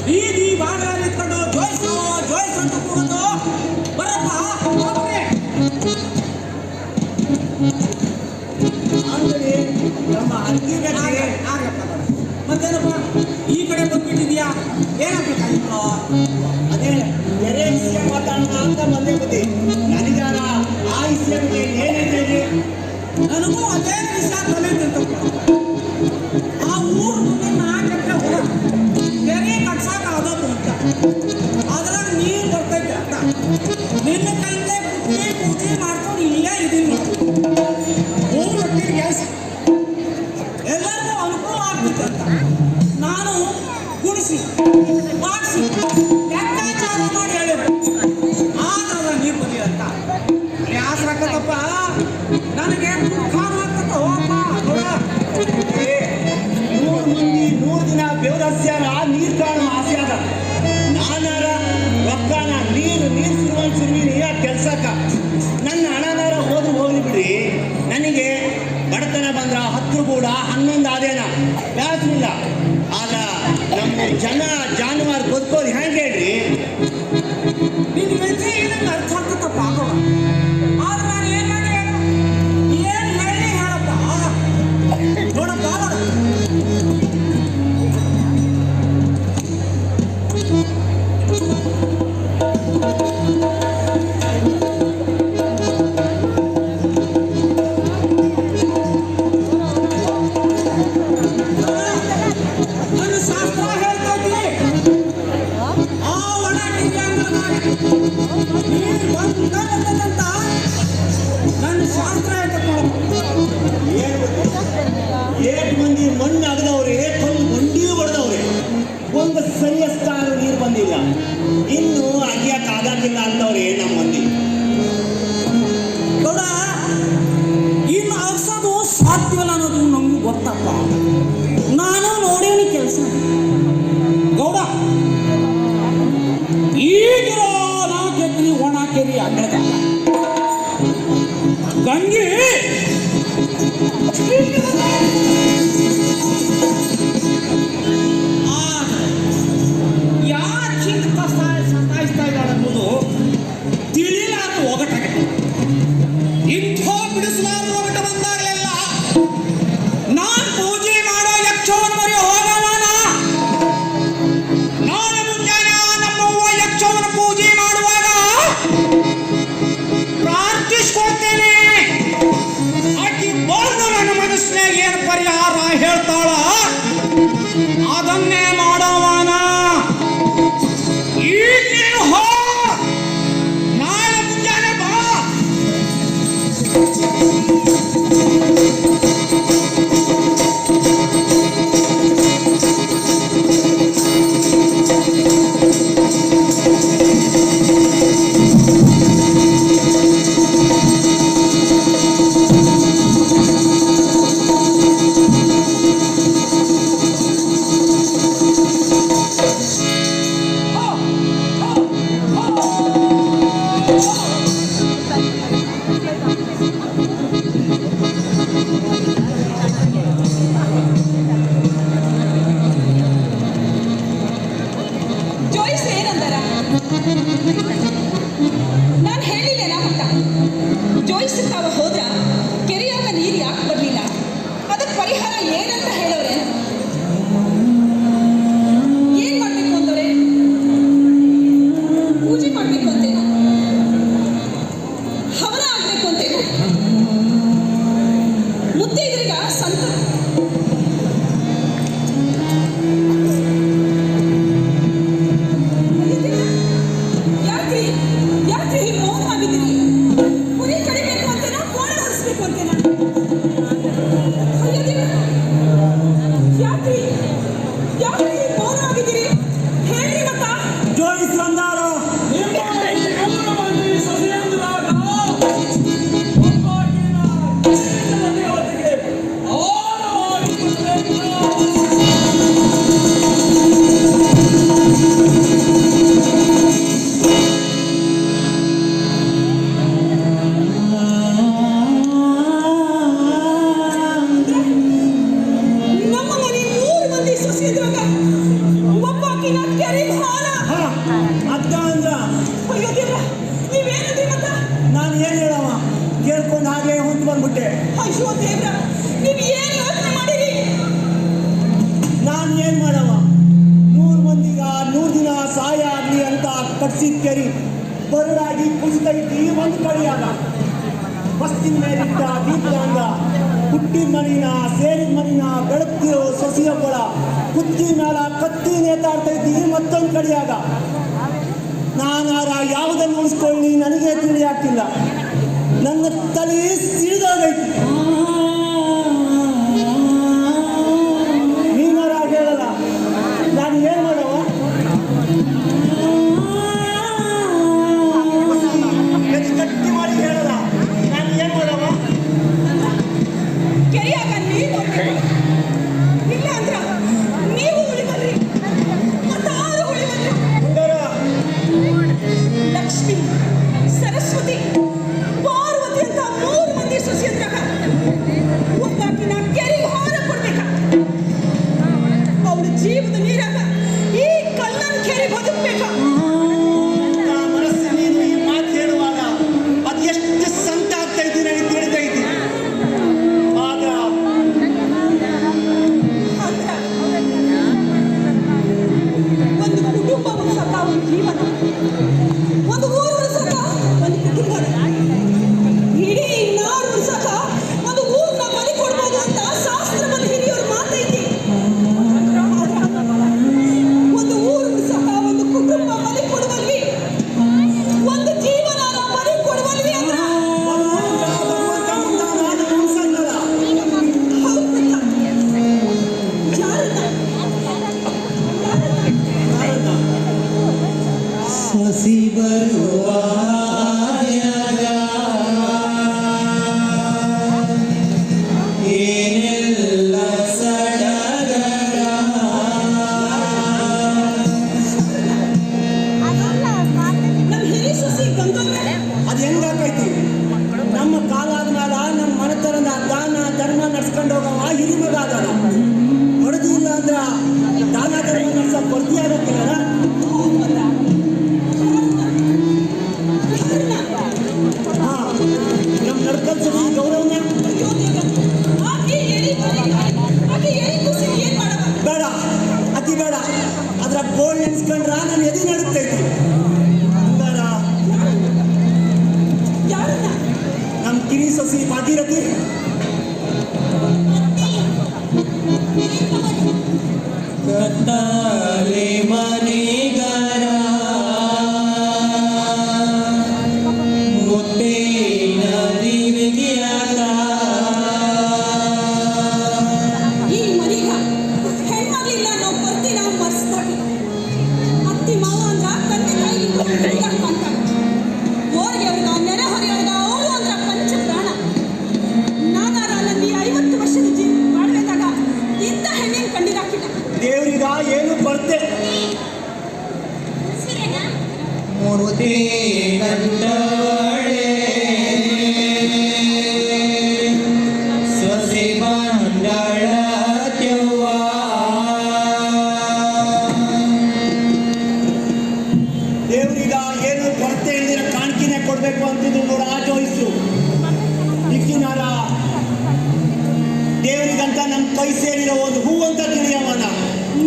ಬೀದಿ ಭಾಗ ನಿಂತ್ಕೊಂಡು ಜೋಯ್ಸು ಜೋಯ್ಸು ಅಂತ ಕೂಗೋದು. ಬರಪ್ಪ ಹೋಗ್ರಿ. ಅಂದ್ರೆ ನಮ್ಮ ಅಕ್ಕಿ ಗಟ್ಟಿಗೆ ಮತ್ತೇನಪ್ಪ ಈ ಕಡೆ ಬಂದ್ಬಿಟ್ಟಿದ್ಯಾ? ಏನಾಗ್ಬೇಕಾಗಿತ್ತು? ಅದೇ ಬೇರೆ ವಿಷಯ ಮಾತಾಡೋಣ ಅಂತ ಬಂದೇ ಬುದ್ಧಿ. ನನಗಾರ ಆ ವಿಷಯ ಬಗ್ಗೆ ಏನಿದೆ? ನನಗೂ ಅದೇ ವಿಷಯ ತಲೆ ತಿಂತಪ್ಪ. ಆ ಊರು ಮುಂದೆ 4 ಎಕರೆ ಹೊಲ ಬೇರೆ ಕಟ್ಸಾಕ ಆದೋದು ಅಂತ ಅದ್ರಾಗ ನೀರು ಬರ್ತೈತೆ ಅಂತ ನಿನ್ನ ಕೈಲೇ ಪೂಜೆ ಪೂಜೆ ಮಾಡ್ಕೊಂಡು ಇಲ್ಲೇ ಇದೀನಿ. ಊರು ಒಟ್ಟಿಗೆ ಎಲ್ಲರಿಗೂ ಅನುಕೂಲ ಆಗ್ತೈತೆ ಅಂತ ನಾನು ಗುಣಿಸಿ ಮಾಡಿಸಿ ಲೆಕ್ಕಾಚಾರ ಮಾಡಿ ಹೇಳಿದ್ರು. ಆದ್ರೆ ನೀರು ಬನ್ನಿ ಅಂತ ಯಾಸ್ರಾಕತ್ತಪ್ಪ. ನನಗೆ ದುಃಖ ಆಗ್ತದ ಹೋಗಪ್ಪ ನೋಡ. 100 ಮಂದಿ 100 ದಿನ ಬೆವರಸ್ಯಾರ ನೀರು ಕಾಣು ಆಸ್ಯಾದ. ನಾನಾರ ರೊಕ್ಕನ ನೀರು ಸಿರುವೀನಿ ಕೆಲ್ಸಕ್ಕ. ನನ್ನ ಹಣನಾರ ಹೋದ್ರು ಹೋಗ್ಲಿ ಬಿಡ್ರಿ. ನನಗೆ ಬಡತನ ಬಂದ್ರ 10 ಕೂಡ 11 ಆದೇನ ಬ್ಯಾಸರಿಲ್ಲ. ಆಗ ನಮ್ಮ ಜನ ಜಾನುವಾರು ಬದುಕೋದು ಹೆಂಗೆ ಹೇಳ್ರಿ? ನಿನ್ನ ಮೆಚ್ಚಿ ನಂಗೆ ಅರ್ಥ ಆಗ್ತದಪ್ಪ ಆಗೋಣ. ಆದ್ರೆ ನಾನು ಏನು ಮಾಡಿ ಏನು ಹೇಳಿ ಹೇಳಪ್ಪ ನೋಡಪ್ಪ ನೋಡ. ನನ್ನ ಶಾಸ್ತ್ರ ಹೇಳ್ತೈತಿ ಆ ಒಣ ಟಿಂಗ್ಯಾಂಗಲ್ನಾಗ ನೀರು ಬಂದಂತ ನನ್ನ ಶಾಸ್ತ್ರ ಹೇಳ್ತೈತಿ ನೋಡಪ್ಪ. 8 ಮಂದಿ ಮಣ್ಣು ಅಗದವ್ರೆ, ಕಲ್ಲು ಬಂಡಿ ಹೊಡೆದವ್ರೆ. ಒಂದು ಸರಿಯಷ್ಟಾರು ನೀರು ಬಂದಿಲ್ಲ. ಇನ್ನು ಅಗಿಯಕ್ಕೆ ಆಗಕ್ಕಿಲ್ಲ ಅಂತವ್ರೆ ನಮ್ಮ ಮಂದಿ. ಗೌಡ ಇನ್ನು ಅಗ್ಸೋದು ಸಾಧ್ಯವಿಲ್ಲ ಅನ್ನೋದು ನಮಗೂ ಗೊತ್ತಪ್ಪ. ನಾನು ನೋಡೇನಿ ಕೆಲಸ ಗೌಡ. ಈಗಿರೋ 4 ಎಕರೆ ಒಣ ಕೆರಿ ಅಗ್ಳದ ಗಂಗೆ ಯಾಕೆ ಹಿಂಗೆ ಸತಾಯಿಸ್ತಾ ಇದ್ದಾಳೆ ಅನ್ನೋದು ತಿಳಿಲಾರ ಒಗಟಾಗಿದೆ. ಇಂಥ ಬಿಡಿಸಲಾರ ಒಗಟ ಬಂದಾಗಲೆಲ್ಲ ನಾನು ಪೂಜೆ ಮಾಡೋ ಯಕ್ಷವನ ಮರಿ ಹೋಗವನ. ನಾನು ಮುಂಜಾನೆ ನಮ್ಮವ್ವ ಯಕ್ಷವನ ಪೂಜೆ ಮಾಡುವಾಗ ಪ್ರಾರ್ಥಿಸ್ಕೊಳ್ತೇನೆ. ಆಕಿ ಬಂದು ನನ್ನ ಮನಸ್ಸಿನಾಗ ಏನು ಪರಿಹಾರ ಹೇಳ್ತಾಳ ಅದನ್ನೇ ಮಾಡೋವನ. ಈಗ ನೀನು ಹೋ, ನಾಳೆ ಮುಂಜಾನೆ ಬಾ. ಯಾಕ್ರಿ ಯಾಕ್ರಿ ಹೀಗೆ ಮೌನವಾಗಿದ್ದೀರಿ? ಕುರಿ ಕಡಿಬೇಕು ಅಂತೇನಾ ಕೋಣ ಹೊರಿಸ್ಬೇಕು ಅಂತೇನಾ? ಅಯ್ಯೋ ದೇವ್ರೆ, ಯಾಕ್ರಿ ಯಾಕ್ರಿ ಹೀಗೆ ಮೌನವಾಗಿದ್ದೀರಿ? ಹೇಳ್ರಿ ಮತ್ತ. ಜೋಯಿಸ್ ಬಂದಾರು. ನಮ್ಮ ಮನೆ 3 ಮಂದಿ ಸೊಸೆಯದ್ರಾಗ ಒಬ್ಬಾಕಿನ ಕೆರೆಗೆ ಹಾಲ. ಹಾ, ಅದ್ದ ಅಂದ್ರ ಅಯ್ಯೋ ದೇವ್ರ, ನೀವೇನಂದ್ರಿ ಮತ್ತ? ನಾನು ಏನ್ ಹೇಳವ, ಕೇಳ್ಕೊಂಡು ಹಾಗೆ ಹೊಂಟು ಬಂದ್ಬಿಟ್ಟೆ. ಅಯ್ಯೋ ದೇವ್ರ, ನೀವ್ ಏನ್ ಯೋಚನೆ ಮಾಡಿರಿ? ನಾನು ಏನ್ ಮಾಡವ, 100 ಮಂದಿಗ 100 ದಿನ ಸಹಾಯ ಆಗ್ಲಿ ಅಂತ ಕಟ್ಸಿದ ಕೆರಿ ಬರಡಾಗಿ ಕುಸಿತೈತಿ ಒಂದು ಕಡೆಯಾಗ. ಬಸ್ತಿನ ಮೇಲಿಟ್ಟ ದೀಪದಂಗ ಹುಟ್ಟಿದ ಮನಿನ ಸೇರಿದ ಮನಿನ ಬೆಳಗ್ತಿರೋ ಸೊಸೆಯೊಬ್ಬಳ ಕುತ್ತಿ ಮೇಲ ಕತ್ತಿ ನೇತಾಡ್ತೈತಿ ಮತ್ತೊಂದು ಕಡೆಯಾಗ. ನಾನಾರ ಯಾವುದನ್ನು ಉಳಿಸ್ಕೊಳ್ಳಿ ನನಗೆ ತಿಳಿಯಾಕಿಲ್ಲ. ನನ್ನ ತಲೆ ಸಿಡಿದೋಗೈತಿ. ನೀನಾರ ಹೇಳಲ್ಲ, ನಾನು ಏನ್ ಮಾಡವ? ಗಟ್ಟಿ ಮಾಡಿ ಹೇಳಲ್ಲ, ನಾನು ಏನ್ ಮಾಡವ? ಕೆರೆಯಾಗ ನೀರು ಬರ್ಬೇಕು. ಇಲ್ಲ ಅಂದ್ರ ನೀವು ಉಳಿಬಲ್ರಿ, ಮತ್ತಾರು ಉಳಿಬಲ್ರಿ. ಹುಡುಗರ, ಲಕ್ಷ್ಮಿ, ಸರಸ್ವತಿ, ಪಾರ್ವತಿ ಅಂತ 3 ಮಂದಿ ಸೊಸೆಯದ್ರಾಗ ಒಬ್ಬಾಕಿನ ಕೆರೆಗೆ ಹಾರ ಕೊಡ್ಬೇಕ. ಅವಳ ಜೀವದ ನೀರಾಗ ಈ ಕಲ್ಲನ್ ಕೆರೆ ಬದುಕ್ಬೇಕ. ನಾ ಮನಸ್ಸು ನೀನು ಈ ಮಾತು ಹೇಳುವಾಗ ಅದು ಎಷ್ಟು ಸಂತ ಆಗ್ತೈತಿ ನನಗೆ ತಿಳಿತೈತಿ. ಆಗ ಅಂದ್ರ ಒಂದು ಕುಟುಂಬ ಉಳಿಸಕ ಒಂದು ಜೀವನ, ಒಂದು ಊರು ಉಳಿಸಕ ಒಂದು ಕುಟುಂಬ, ಇಡೀ ನಾಡು ಉಳಿಸಕ ಒಂದು ಊರ್ನ ಬಲಿ ಕೊಡ್ಬೋದು ಅಂತ ಶಾಸ್ತ್ರದಲ್ಲಿ ಹಿರಿಯವ್ರ ಮಾತೈತಿ. ಒಂದು ಊರು ಉಳಿಸಕ ಒಂದು ಕುಟುಂಬ ಬಲಿ ಕೊಡುವಲ್ವಿ, ಒಂದು ಜೀವನ ಬಲಿ ಕೊಡುವಲ್ವಿ ಅಂದ್ರ ಭಗವಂತ ಮುಂದಾನ ಅದು ಮನ್ಸನ್ನಲ್ಲ. ಹೌದಲ್ಲ? ಯಾರನ್ನ ಯಾರನ್ನ? ಸಸಿ ಬರುವ ಏನೆಲ್ಲ ಸಡಗರ ನಮ್ಮ ಹಿರಿ ಸೊಸಿ ಗಂಗವ್ವ ಅದು ಹೆಂಗಾಕೈತಿ? ನಮ್ಮ ಕಾಲ ಆದ್ಮೇಲ ನಮ್ಮ ಮನೆತನದ ದಾನ ಧರ್ಮ ನಡ್ಸ್ಕೊಂಡು ಹೋಗವ ಹಿರಿಮಗ ಅದಾನ. ಹೊಡೆದು ಇಲ್ಲ ಅಂದ್ರ ದಾನ ಧರ್ಮ ನಡ್ಸಕ್ ಬರ್ತಿ ಆಗಕ್ಕಿಲ್ಲ. ಹಾ, ನಮ್ಮ ನಡ್ಕಲ್ ಸಸಿ ಗೌರವನ ಅಯ್ಯೋ ದೇವ್ರ, ಆಕೆ ಎಳಿ ಮರಿ, ಆಕೆ ಎಳಿ ಕುಸಿ ಏನ್ ಮಾಡವ? ಬೇಡ, ಅತಿ ಬೇಡ. ಅದ್ರ ಗೋಳ್ ನೆನ್ಸ್ಕೊಂಡ್ರ ನನ್ನ ಎದೆ ನಡುತ್ತೈತಿ. ಬೇಡ, ಯಾರನ್ನ? ನಮ್ಮ ಕಿರಿ ಸೊಸಿ ಭಾಗೀರಥಿ. ಕತ್ತಲೆ ಮನೆಗರ ಮುತ್ತೇನ ದಿವಿಗಿಯಾಗ ಈ ಮನಿಗ ಹೆಣ್ಮಗಳಿಲ್ಲ ನಾವು ಬರ್ತೀನ ಮರ್ಸ್ತಾಳೆ. ಅತ್ತಿ ಮಾವ ಅಂದ್ರ ತಂದೆ ತಾಯಿ ಕಂತಾಳೆ. ಓರ್ಗೆ ಅವ್ರಿಗ ನೆರೆ ಹೊರೆಯವ್ರಿಗ ಅವಳು ಅಂದ್ರ ಪಂಚ ಪ್ರಾಣ. ನಾನಾರ ಅಲ್ಲಿ 50 ವರ್ಷದ ಬಾಳ್ವೆದಾಗ ಇಂಥ ಹೆಣ್ಣಿನ ಕಂಡಿರಾಕಿಲ್ಲ. ದೇವ್ರಿಗ ಏನು ಬರ್ತೆ? ಮೂರ್ತಿ ಗಂಟವಳೆ ಸೊಸಿ ಮಂಡಳ ತ್ಯವ್ವ ದೇವ್ರಿಗ ಏನು ಬರ್ತೆ ಇಲ್ದಿರ ಕಾಣಿಕೆನೆ ಕೊಡ್ಬೇಕು ಅಂತಿದ್ರು ನೋಡ ಆ ಜೋಯಿಸು. ಇಕ್ಕಿನಾರ ದೇವ್ರಿಗಂತ ನಮ್ಮ ಕೈ ಸೇರಿರೋ ಒಂದು ಹೂ ಅಂತ ತಿಳಿಯವನ.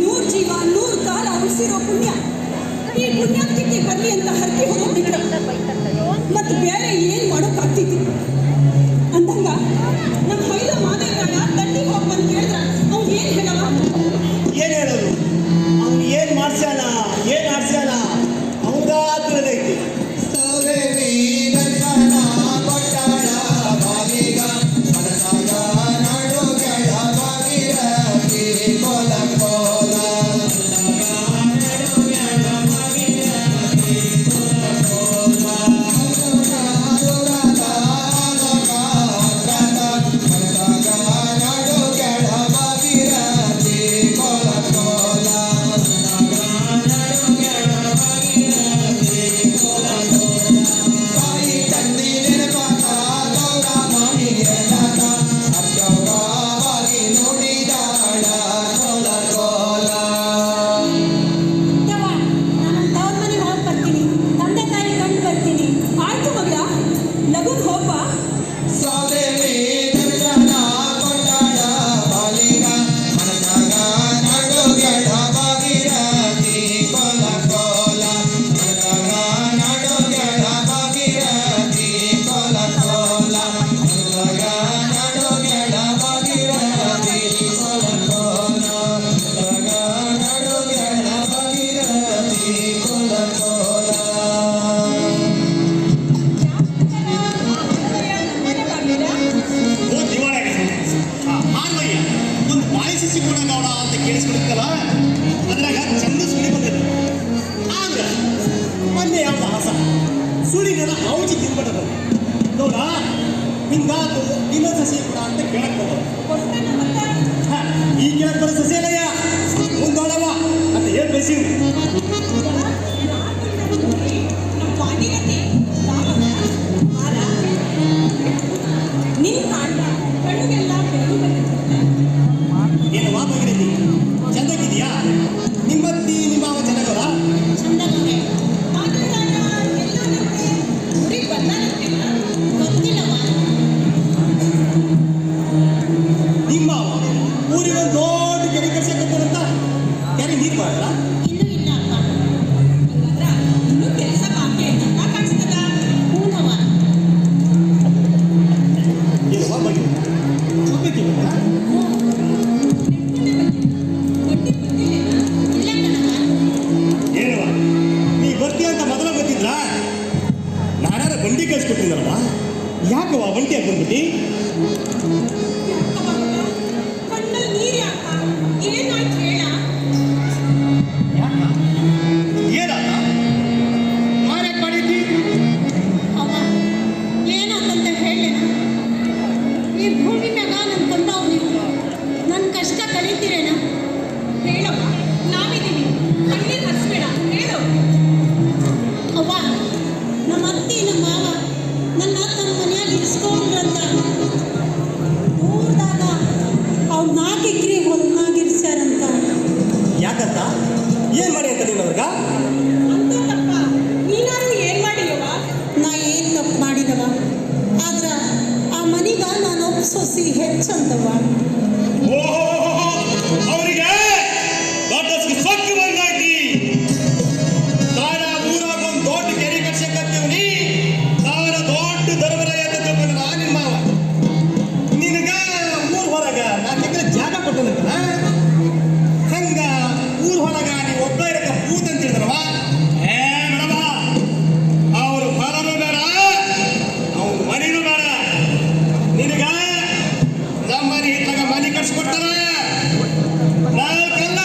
100 ಜೀವ 100 ಕಾಲ ಉಳಿಸಿರೋ ಪುಣ್ಯ, ಈ ಪುಣ್ಯಾತ್ಕಿಗೆ ಬರ್ಲಿ ಅಂತ ಹರಕೆ ಹೊರಬಿಟ್ರ ಮತ್ತೆ ಬೇರೆ ಏನ್ ಮಾಡೋಕ್ಕಾಗ್ತಿತ್ತು ಅಂದಂಗ ನಮ್ಮ ಹೈಲ ಮಾದೇವರಾಗ ದಂಡಿಗೆ ಹೋಗಿ ಶಶಿ ಕೂಡ ಗೌಡ ಅಂತ ಕೇಳಿಸ್ಕೊಡುತ್ತಲ್ಲ ಅದ್ರಾಗ ಚಂದ ಸುಳಿ ಬಂದೈತಿ. ಆದ್ರೆ ಮೊನ್ನೆ ಯಾವ ಹಸ ಸುಳಿಗೆಲ್ಲ ಔಷಧಿ ತಿನ್ಬಿಟ್ಟದ ಗೌಡ ಹಿಂಗಾತು ಇನ್ನೊಂದು ಸಸಿ ಕೂಡ ಅಂತ ಕೇಳಕ್ ಬಂದವ. ಕೊಡ್ತೇನೆ ಮತ್ತೆ. ಈ ಕೇಳಕ್ ಬರೋ ಸಸಿ ಅಲ್ಲಯ್ಯ ಮುಂದೋಡವ ಅಂತ ಹೇಳಿ ಬೇಸಿ ನಮ್ಮ ವಾಣಿಗತಿ ಬಾಬನ ಹಾರ ನಿನ್ ಕಾಂಡ ಕಣ್ಣುಗೆಲ್ಲ ಬೆಳಕು ಬಂದಿರ್ತದೆ. ಏನು ವಾಪಾಗಿರಲಿ ಚಂದಾಗಿದೆಯಾ? ನಿಮ್ಮತ್ತಿ ನಿಮ್ಮ ಮಾವ ಚೆನ್ನಾಗಲ್ಲ? ಚಂದನವೇ ಆದ್ರೆ ನಾನು ಎಲ್ಲನಂತೆ ಊರಿಗೆ ಬಂದಾನಂತೆಲ್ಲ ಗೊತ್ತಿಲ್ಲವ. ನಿಮ್ಮ ಮಾವ ಊರಿಗೆ ಒಂದು ದೊಡ್ಡ ಕೆರೆ ಕಟ್ಸಕತ್ತಾರಂತ ಕೆರೆ ನೀರು ಮಾಡಲ್ಲ? ಇನ್ನೂ ಇಲ್ಲ ಅಪ್ಪ. ಹಂಗಂದ್ರ ಇನ್ನೂ ಕೆಲಸ ಬಾಕಿ ಐತಂತ ಕಾಣಿಸ್ತದ. ಹೂನವ. ಏನು ವಾಪಾಗಿ ಗೊತ್ತೈತಿ ಒಟ್ಟಿ ಬಂದಿಲ್ಲ. ಇಲ್ಲ ಕಣವ. ಏನವ ನೀ ಬರ್ತೀಯ ಅಂತ ಮೊದಲ ಗೊತ್ತಿದ್ರಾ? ನಾನಾರ ಬಂಡಿ ಕಳ್ಸಿಕೊಟ್ಟಿದ್ದಾರಲ್ಲ, ಯಾಕವ ಬಂಡಿಯಾಗಿ ಬಂದ್ಬಿಟ್ಟು? ಯಾಕವ್ವ? ಕಣ್ಣಲ್ಲಿ ನೀರು ಯಾಕ? ಏನಾಯ್ತು ಹೇಳ? ಏನ ಮಾರ್ಯಾಕೆ ಮಾಡಿದ್ದಿ? ಅವ್ವ ಏನಾತಂತ ಹೇಳೇನ? ಈ ಭೂಮಿ ಮ್ಯಾಗ ನನ್ನ ಕೊಂದವ್ ನೀವು ನನ್ನ ಕಷ್ಟ ಕಳೀತೀರೇನ? ಹೇಳವ್ವ, ನಾವಿದ್ದೀವಿ. ಕಣ್ಣೀರು ಹರಿಸ್ಬೇಡ, ಹೇಳು. ಅವ್ವ, ನಮ್ಮ ಅತ್ತಿ ನಮ್ಮ ಮಾವ ನನ್ನ ತನ್ನ ಮನೆಯಾಗ ಇರಿಸ್ಕೊಂಡ್ರಂತ ಊರ್ದಾಗ ಅವ್ರು 4 ಎಕರೆ ಹೊಲನಾಗ ಇರಿಸ್ಯಾರಂತ. ಯಾಕಂತ ಏನ್ ಮಾಡಿ ಅಂತ ನೀನವ್ರಗ? ಅಂತ ತಪ್ಪ ನೀನಾರು ಏನ್ ಮಾಡಿಯವ್ವ? ನಾ ಏನ್ ತಪ್ಪು ಮಾಡಿದವ? ಆದ್ರ ಆ ಮನಿಗ ನಾನು ಒಪ್ಸೋಸಿ ಹೆಚ್ಚಂತವ. ಅವರಿಗೆ ದೊಡ್ಡಸ್ಗೆ ಸೊಕ್ಕು ಬಂದಾಯ್ತಿ. ತಾನ ಊರಾಗ ಒಂದು ದೊಡ್ಡ ಕೆರೆ ಕಟ್ಸಕತ್ತೀವಿ. ತಾನ ದೊಡ್ಡ ಧರ್ಮರಾಯ ಅಂತ ತಿಳ್ಕೊಂಡ ನಿಮ್ಮ ಮಾವ ನಿನಗ ಊರ್ ಹೊರಗ 4 ಎಕರೆ ಜಾಗ ಕೊಟ್ಟನಂತಲ್ಲ. ಹಂಗ ಊರ್ ಹೊರಗ ನೀವು ಒಬ್ಬ ಇರಕ ಪೂತ್ ಅಂತ ಹೇಳಿದ್ರವ. ಮೇಡಮ ಅವ್ರ ಹೊಲನೂ ಬೇಡ, ಅವ್ರ ಮನಿನೂ ಬೇಡ. ನಿನಗ ನಮ್ಮ ಮನೆ ಹಿತ್ತಾಗ ಮನೆ ಕಟ್ಸ್ಕೊಡ್ತಾರ. 4 ಅಲ್ಲ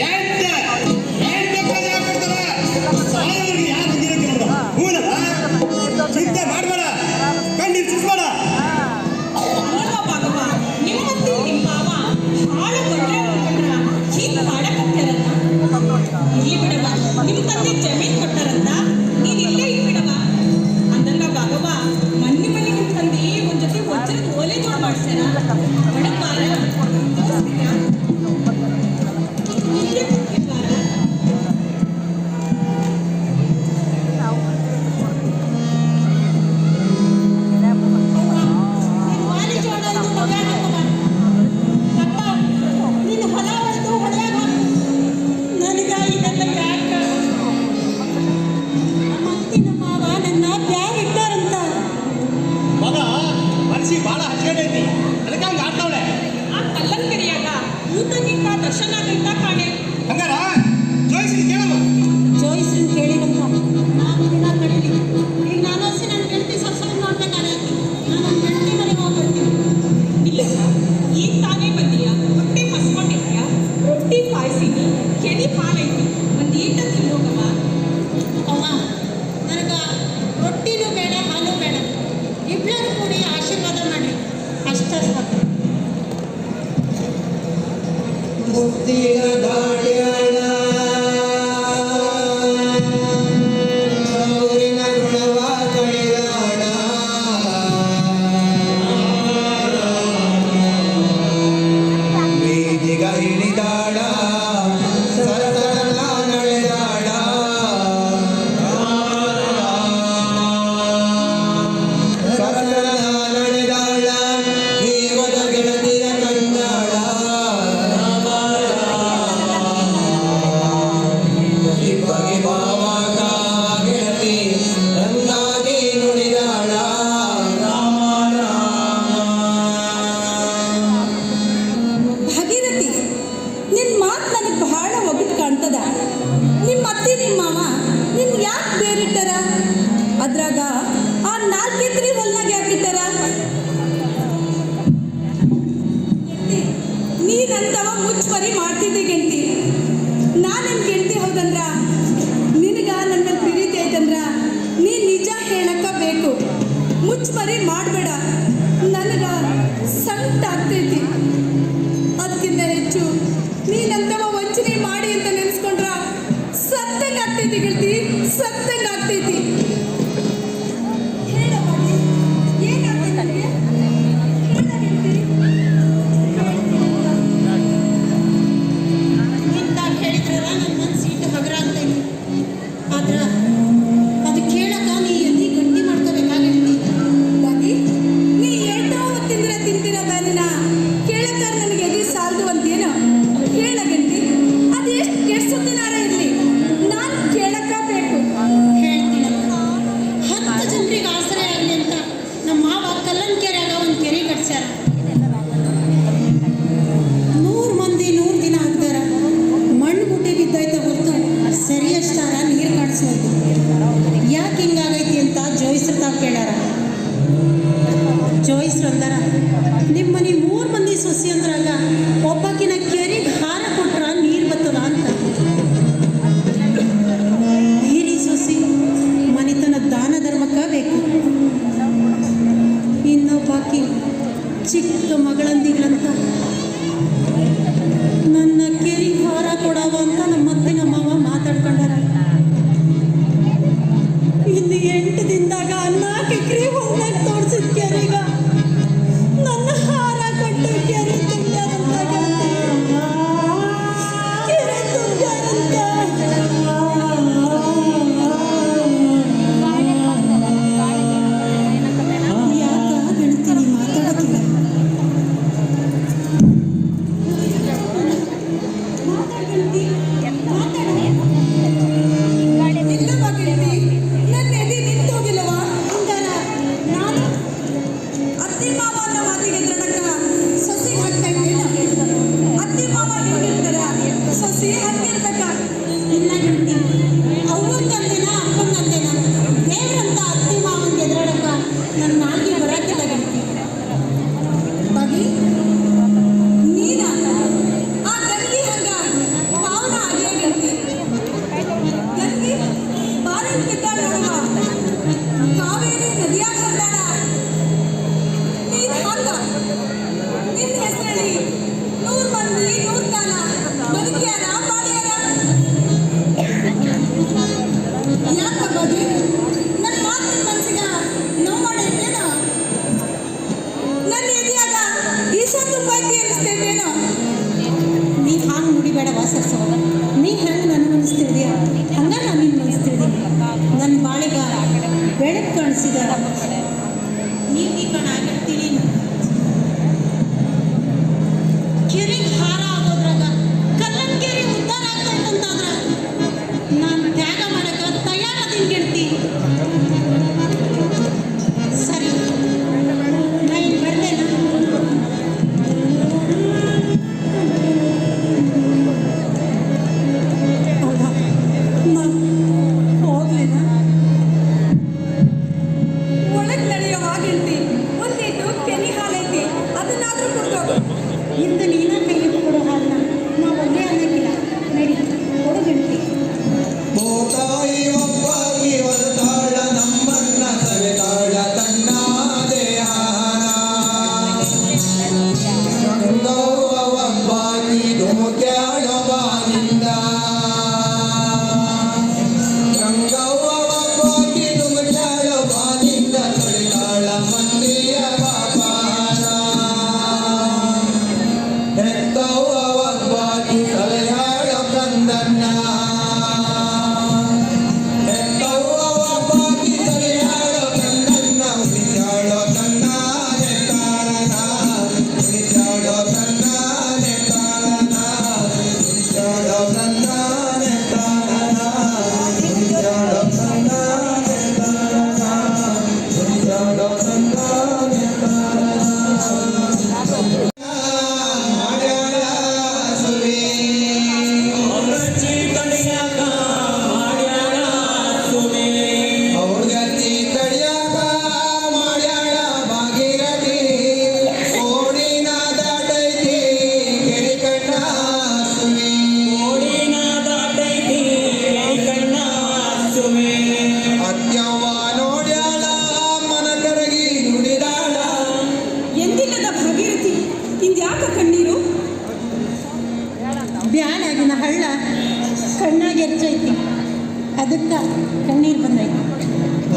8 ಎಕರೆ ಜಾಗ ಕೊಡ್ತಾರ. ಸಾಯೋರಿಗೆ ಯಾರು ಗಿರಕ್ಕೆ ನೋಡ ಹೂನಲ್ಲ. ಚಿಂತೆ ಮಾಡಬೇಡ, ಕಣ್ಣೀರು ಸುಸ್ಬೇಡ. ಅಲ್ಲವ ಭಗವ, ನಿಮ್ಮತ್ತಿ ನಿಮ್ಮ ಮಾವ ಹಾಳು ಬಂದ್ರೆ ಹೋಗ್ಬಿಟ್ರ ಹೀಗ್ ಮಾಡಕತ್ತಾರಲ್ಲ. ಇಲ್ಲಿ ಬಿಡವ, ನಿಮ್ಮ ತಂದೆ ಜಮೀನ್ ಕೊಟ್ಟಾರಂತ ನೀನ್ ಇಲ್ಲೇ ಇಟ್ಬಿಡವ. ಅಂದಂಗ ಭಗವ ಮನೆ ನಿಮ್ಮ ತಂದೆ ಒಂದ್ ಜೊತೆ ವಜ್ರದ ಓಲೆ ಜೋಡ್ ಮಾಡ್ಸ್ಯಾರ. ಬಡಪಾರ ತೋರಿಸ್ತೀರಾ? ಇಲ್ಲೇ ಕೂತಿದ್ವಾರ. ಅವ್ವ, ನಿನ್ ವಾಲಿ ಜೋಡೋದು ಹೊಲ್ಯಾಗ ಹಾಕವ್ವ. ಅಪ್ಪ, ನಿನ್ ಹೊಲ ಹೊಲ್ದು ಹೊಲ್ಯಾಗ ಹಾಕು. ನನಗ ಇದೆಲ್ಲ ಯಾಕ? ನಮ್ಮ ಅತ್ತಿ ನಮ್ಮ ಮಾವ ನನ್ನ ಬ್ಯಾಗ್ ಇಟ್ಟಾರಂತ. ಮಗ ಮನಸ್ಸಿಗೆ ಭಾಳ ಹಚ್ಕೊಂಡೈತಿ, ಅದಕ್ಕೆ ಹಂಗೆ ಆಡ್ತಾವಳೆ. ಆ ಕಲ್ಲಂಕರಿಯಾಗ ಊತನಿಕ ದರ್ಶನ ಆಗೈತ ಕಾಣೆ. ಹಂಗಾರ ಜೋಯಿಸಿ ಕೇಳಮ್ಮ. ಜೋಯಿಸ್ರನ್ ಕೇಳಿನಪ್ಪ. 4 ದಿನ ಕಳೀಲಿ. ಈಗ ನಾನು ಹಸಿ ನನ್ನ ಗೆಳತಿ ಸೊಸೆನ ನೋಡ್ಬೇಕಾಗೈತಿ. ನಾನು ನನ್ನ ಗೆಳತಿ ಮನೆಗೆ ಹೋಗ್ಬರ್ತೀನಿ. ಇಲ್ಲ, ಈಗ ತಾನೇ ಬಂದೀಯ, ಹೊಟ್ಟೆ ಹಸ್ಕೊಂಡಿದ್ಯಾ, ರೊಟ್ಟಿ ಕಾಯಿಸಿನಿ, ಕೆಡಿ ಹಾಲೈತಿ, ಒಂದು ಈಟ ತಿನ್ನೋಗವ. ಅವ್ವ, ನನಗ ರೊಟ್ಟಿನೂ ಬೇಡ, ಹಾಲು ಬೇಡ. ಇಬ್ಬರು ಕೂಡಿ ಆಶೀರ್ವಾದ ಮಾಡಿ ಅಷ್ಟೇ ಸಾಕು. ಮುತ್ತಿನ ದಾಡ್ಯಾಳ ಊರಿನ ಋಣವ ಕಳೆದಾಳ. ಬೀದಿಗ ಇಳಿದಾಳ, ಸರಸರನ ನಡೆದಾಳ. ಸರಸರನ ನಡೆದಾಳ, ಜೀವದ ಗೆಳತಿಯ ಕಂಡಾಳ. ನೀನಂತವ ಮುಚ್ಚುಮರಿ ಮಾಡ್ತಿದ್ದೆ ಗೆಂಟಿ. ನಾನು ನನ್ನ ಗೆಂಟಿ ಹೌದಂದ್ರ ನಿನಗ ನನ್ನ ಪ್ರೀತಿ ಐತಂದ್ರ ನೀ ನಿಜ ಹೇಳಕ್ಕ ಬೇಕು. ಮುಚ್ಚುಮರಿ ಮಾಡಬೇಡ, ನನಗ ಸಂಕಟ ಆಗ್ತೈತಿ. ಅದಕ್ಕಿಂತ ಹೆಚ್ಚು ನೀನಂತವ ವಂಚನೆ ಮಾಡಿ ಅಂತ ನೆನೆಸ್ಕೊಂಡ್ರ ಸತ್ತಂಗ ಆಗ್ತೈತಿ ಗೆಳತಿ, ಸತ್ತಂಗ ಆಗ್ತೈತಿ. ಯಾಕೆ ಹಿಂಗಾಗೈತಿ ಅಂತ ಜೋಯಿಸ್ರ ಕೇಳ್ಯಾರ. ಜೋಯಿಸ್ರು ಅಂದಾರ, ನಿಮ್ಮ ಮನೆ 3 ಮಂದಿ ಸೊಸಿ ಅಂದ್ರಾಗ ಒಬ್ಬಾಕಿನ ಕೆರೆಗೆ ಹಾರ ಕೊಟ್ರ ನೀರು ಬರ್ತದ ಅಂತ. ಹಿರಿ ಸೊಸಿ ಮನೆತನ ದಾನ ಧರ್ಮಕ್ಕ ಬೇಕು. ಇನ್ನೊಬ್ಬಾಕಿ ಚಿಕ್ಕ ಮಗಳಂದಿಗಳಂತ ನನ್ನ ಕೆರೆಗೆ ಹಾರ ಕೊಡವ ಅಂತ ನಮ್ಮ ಅತ್ತೆ ನಮ್ಮ ಮಾವ ಮಾತಾಡ್ಕೊಂಡಾರ. ಇನ್ನು 8 ದಿನದಾಗ 4 ಎಕರೆ ಹೊಂದಾಗ ತೋರಿಸಿದ ಕೆರೆಗ ನನ್ನ ಹಾರ ಕೊಟ್ಟು ಕೆರೆ ತುಂಬ್ಯಾರಂತ ಕೆರೆ ತುಂಬ್ಯಾರಂತ. ಯಾಕ ಗೆಳತೀನಿ ಮಾತಾಡೋದಿಲ್ಲ? ನೀ ಹೆಂಗೆ ನನಗೆ ಅನಿಸ್ತಿದ್ಯಾ ಹಂಗ ನಾನು ನಿನ್ಗೆ ಅನಿಸ್ತಿದ್ದೀನಿ. ನನ್ನ ಬಾಳಿಗ ಬೆಳಕು ಕಾಣಿಸಿದ ನೀ ಕಣ ಆಗಿರ್ತೀನಿ. ಕೆರೆಗೆ ಹಾರ ಆಗೋದ್ರಾಗ ಕಲ್ಲಂಗೇರಿ ಉದ್ಧಾರ ಆಗ್ತೈತಂತಾದ್ರ ನಾನು ತ್ಯಾಗ ಮಾಡಕ್ಕೆ ತಯಾರದೀನಿ ಗೆಳತಿ. ಸರಿ, ನಾ ಇಲ್ಲಿ ಬರ್ತೇನೆ. ಇಂದು ನೀನ ಕೈಗೆ ಕೊಡೋ ಹಾಲನ್ನ ನಾವು ಒಳ್ಳೆ ಅನ್ನಕ್ಕಿಲ್ಲ. ನಡಿ ಕೊಡು ಗೆಳತಿ. ತಾಯಿ ಒಬ್ಬಾಗಿ ಬರ್ತಾಳ ನಮ್ಮನ್ನ ಸವೆತಾಳ ತನ್ನ ದೇಹಾನ. ಒಬ್ಬಾಗಿ ಧುಮುಕ್ಯಾಳ ಬಾನಿಂದ. ಗಂಗವ್ವ ಒಬ್ಬಾಗಿ ಧುಮುಕ್ಯಾಳ ಬಾನಿಂದ ತೊಳಿತಾಳ ಮಂದಿಯ ಪಾಪಾನ. ಹಳ್ಳ ಕಣ್ಣಾಗ ಎರ್ಚೈತಿ ಅದಕ್ಕೆ ಕಣ್ಣೀರು ಬಂದೈತಿ.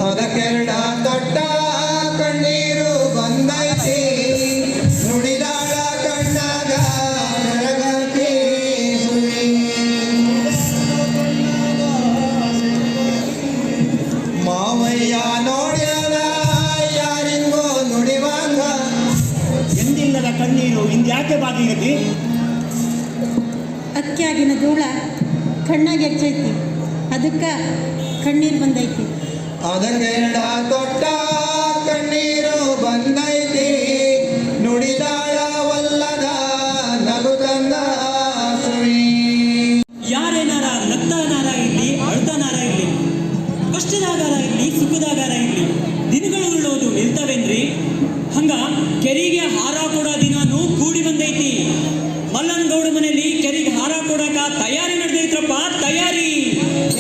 ಅದಕ್ಕೆರಡ ತೊಟ್ಟ ಕಣ್ಣೀರು ಬಂದೈತಿ ನುಡಿದಾಳ ಕಣ್ಣಾಗ ಬೆಳಗೈತಿ ಸುಳಿ. ಮಾವಯ್ಯ ನೋಡ್ಯಾನ ಯಾರಿಂಗೋ ನುಡಿವಾಂಗ. ಎಂದಿಲ್ಲದ ಕಣ್ಣೀರು ಇಂದ್ಯಾಕೆ ಬಾಗಿಗತಿ? ಅಕ್ಕಿಯಾಗಿನ ಧೂಳ ಕಣ್ಣಾಗ ಎರ್ಚೈತಿ ಅದಕ್ಕೆ ಕಣ್ಣೀರು ಬಂದೈತಿ. ಅದಕ್ಕೆರಡ ತೊಟ್ಟ ಕಣ್ಣೀರು ಬಂದೈತಿ ನುಡಿದಾಳ ವಲ್ಲದ ನಗುದಂಗ ಸುಳಿ. ಯಾರೇನಾರ ನಗ್ತಾನಾರ ಇರಲಿ, ಅಳ್ತಾನಾರ ಇರಲಿ, ಕಷ್ಟದಾಗಾರ ಇರಲಿ, ಸುಖದಾಗಾರ ಇರಲಿ, ದಿನಗಳು ಉರುಳೋದು ನಿಲ್ತವೇನ್ರಿ? ಹಂಗ ಕೆರಿಗೆ ಹಾರ ಕೊಡೋ ದಿನಾನು ಕೂಡಿ ಬಂದೈತಿ. ಮಲ್ಲನಗೌಡ ಮನೆಯಲ್ಲಿ ಕೆರಿಗೆ ಹಾರ ಕೊಡಕ ತಯಾರಿ ನಡೆದೈತ್ರಪ್ಪ, ತಯಾರಿ.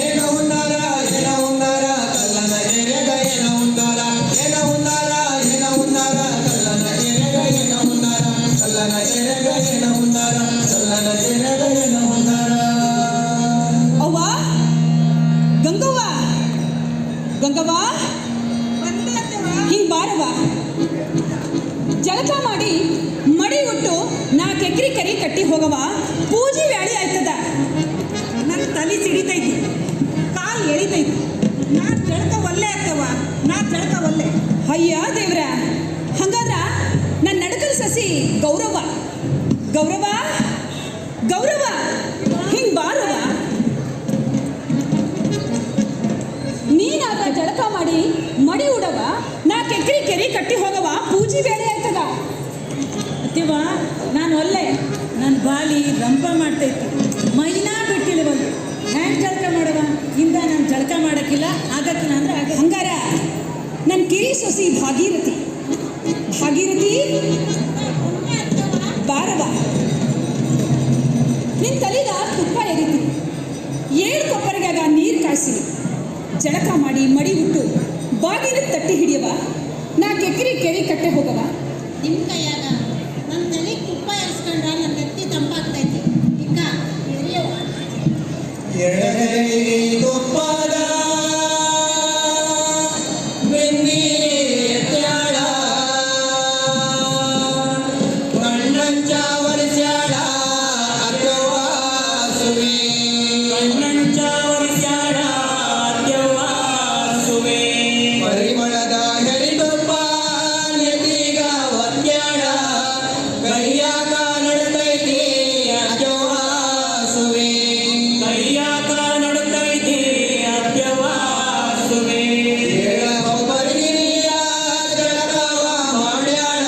ಏನ ಉನ್ನಾರ ಏನ ಉನ್ನಾರ ಕಲ್ಲನ ಕೆರೆಗ ಏನ ಉನ್ನಾರ ಏನ ಉನ್ನಾರ ಏನ ಉನ್ನಾರ ಕಲ್ಲನ ಕೆರೆಗ ಏನ ಉನ್ನಾರ ಕಲ್ಲನ ಕೆರೆಗ ಏನ ಉನ್ನಾರ ಕಲ್ಲನ ಕೆರೆಗ ಏನ ಉನ್ನಾರ. ಅವ್ವ ಗಂಗವ್ವ, ಗಂಗವ್ವ ಹಿಂಗ್ ಬಾರವ್ವ. ಜಳಕ ಮಾಡಿ ಮಡಿ ಉಟ್ಟು 4 ಎಕರೆ ಕರಿ ಕಟ್ಟಿ ಹೋಗವ. ಪೂಜೆ ವ್ಯಾಳಿ ಆಯ್ತದ. ನನ್ನ ತಲೆ ಸಿಡಿತೈತಿ, ಕಾಲು ಎಳಿತೈತಿ. ನಾ ಜಳಕ ಒಲ್ಲೆ ಆಗ್ತವ, ನಾ ಜಳಕ ಒಲ್ಲೆ. ಅಯ್ಯ ದೇವ್ರ, ಹಂಗಾದ್ರ ನನ್ನ ನಡಕಲ್ ಸಸಿ ಗೌರವ, ಗೌರವ, ಗೌರವ ಹಿಂಗ್ ಬಾರವ. ನೀನಾಗ ಜಳಕ ಮಾಡಿ ಮಡಿ ಉಡವ, 4 ಎಕರೆ ಕೆರಿ ಕಟ್ಟಿ ಹೋಗವ. ಪೂಜೆ ಬೇಳೆ ಆಯ್ತದ. ಅತ್ತಿವ ನಾನು ಒಲ್ಲೆ, ನನ್ನ ಬಾಲಿ ರಂಪ ಮಾಡ್ತೈತಿ, ಮೈನಾ ಬಿಟ್ಟಿಲ್ವಲ್ಲ. ಹ್ಯಾಂಗ್ ಜಳಕ ಮಾಡವ? ಇಂದ ನಾನು ಜಳಕ ಮಾಡಕ್ಕಿಲ್ಲ, ಆಗಕ್ಕಿಲ್ಲ ಅಂದ್ರೆ ಆಗ. ಹಂಗಾರ ನನ್ನ ಕಿರಿ ಸೊಸಿ ಭಾಗೀರಥಿ, ಭಾಗೀರಥಿ ಬಾರವ. ನಿನ್ನ ತಲೆಗ ತುಪ್ಪ ಎರಿತೀನಿ, 7 ಕೊಪ್ಪರಿಗಾಗ ನೀರು ಕಾಯಿಸಿ ಜಳಕ ಮಾಡಿ ಮಡಿ ಉಟ್ಟು ಬಾಗಿನ ತಟ್ಟಿ ಹಿಡಿಯವ. 4 ಎಕರೆ ಕೆರೆ ಕಟ್ಟೆ ಹೋಗವ. ನಿಮ್ಮ ಕೈಯಾಗ ನನ್ನ ತಲೆಗೆ ತುಪ್ಪ ಎರ್ಸ್ಕೊಂಡ್ರ ನನ್ನ ನೆತ್ತಿ ತಂಪಾಗ್ತೈತಿ. ಇಕ್ಕ ಎರಿಯವ್ವ. ಎಡಗೈ ತುಪ್ಪದ ಬೆನ್ನಿ ಎತ್ತಾಳ ಕಣ್ಣಂಚ ಒರೆಸ್ಯಾಳ ಅಕ್ಕವ್ವ ಸುವೆ. ಕಣ್ಣಂಚ ಒರೆಸ್ಯಾಳ ಅತ್ಯವ್ವ ಸುವೆ. ಪರಿಮಳದ ಹೆರಿತುಪ್ಪ ನೆತ್ತಿಗ ಒತ್ತ್ಯಾಳ ಕೈಯಾಗ ನಡತೈತಿ ಅಕ್ಕವ್ವ ಸುವೆ. ಕೈಯಾಗ ನಡುತ್ತೈತಿ ಅತ್ಯವ್ವ ಸುವೆ. ಒಬ್ಬರಿಗಿರಿಯ ಜಳಕವ ಮಾಡ್ಯಾಳ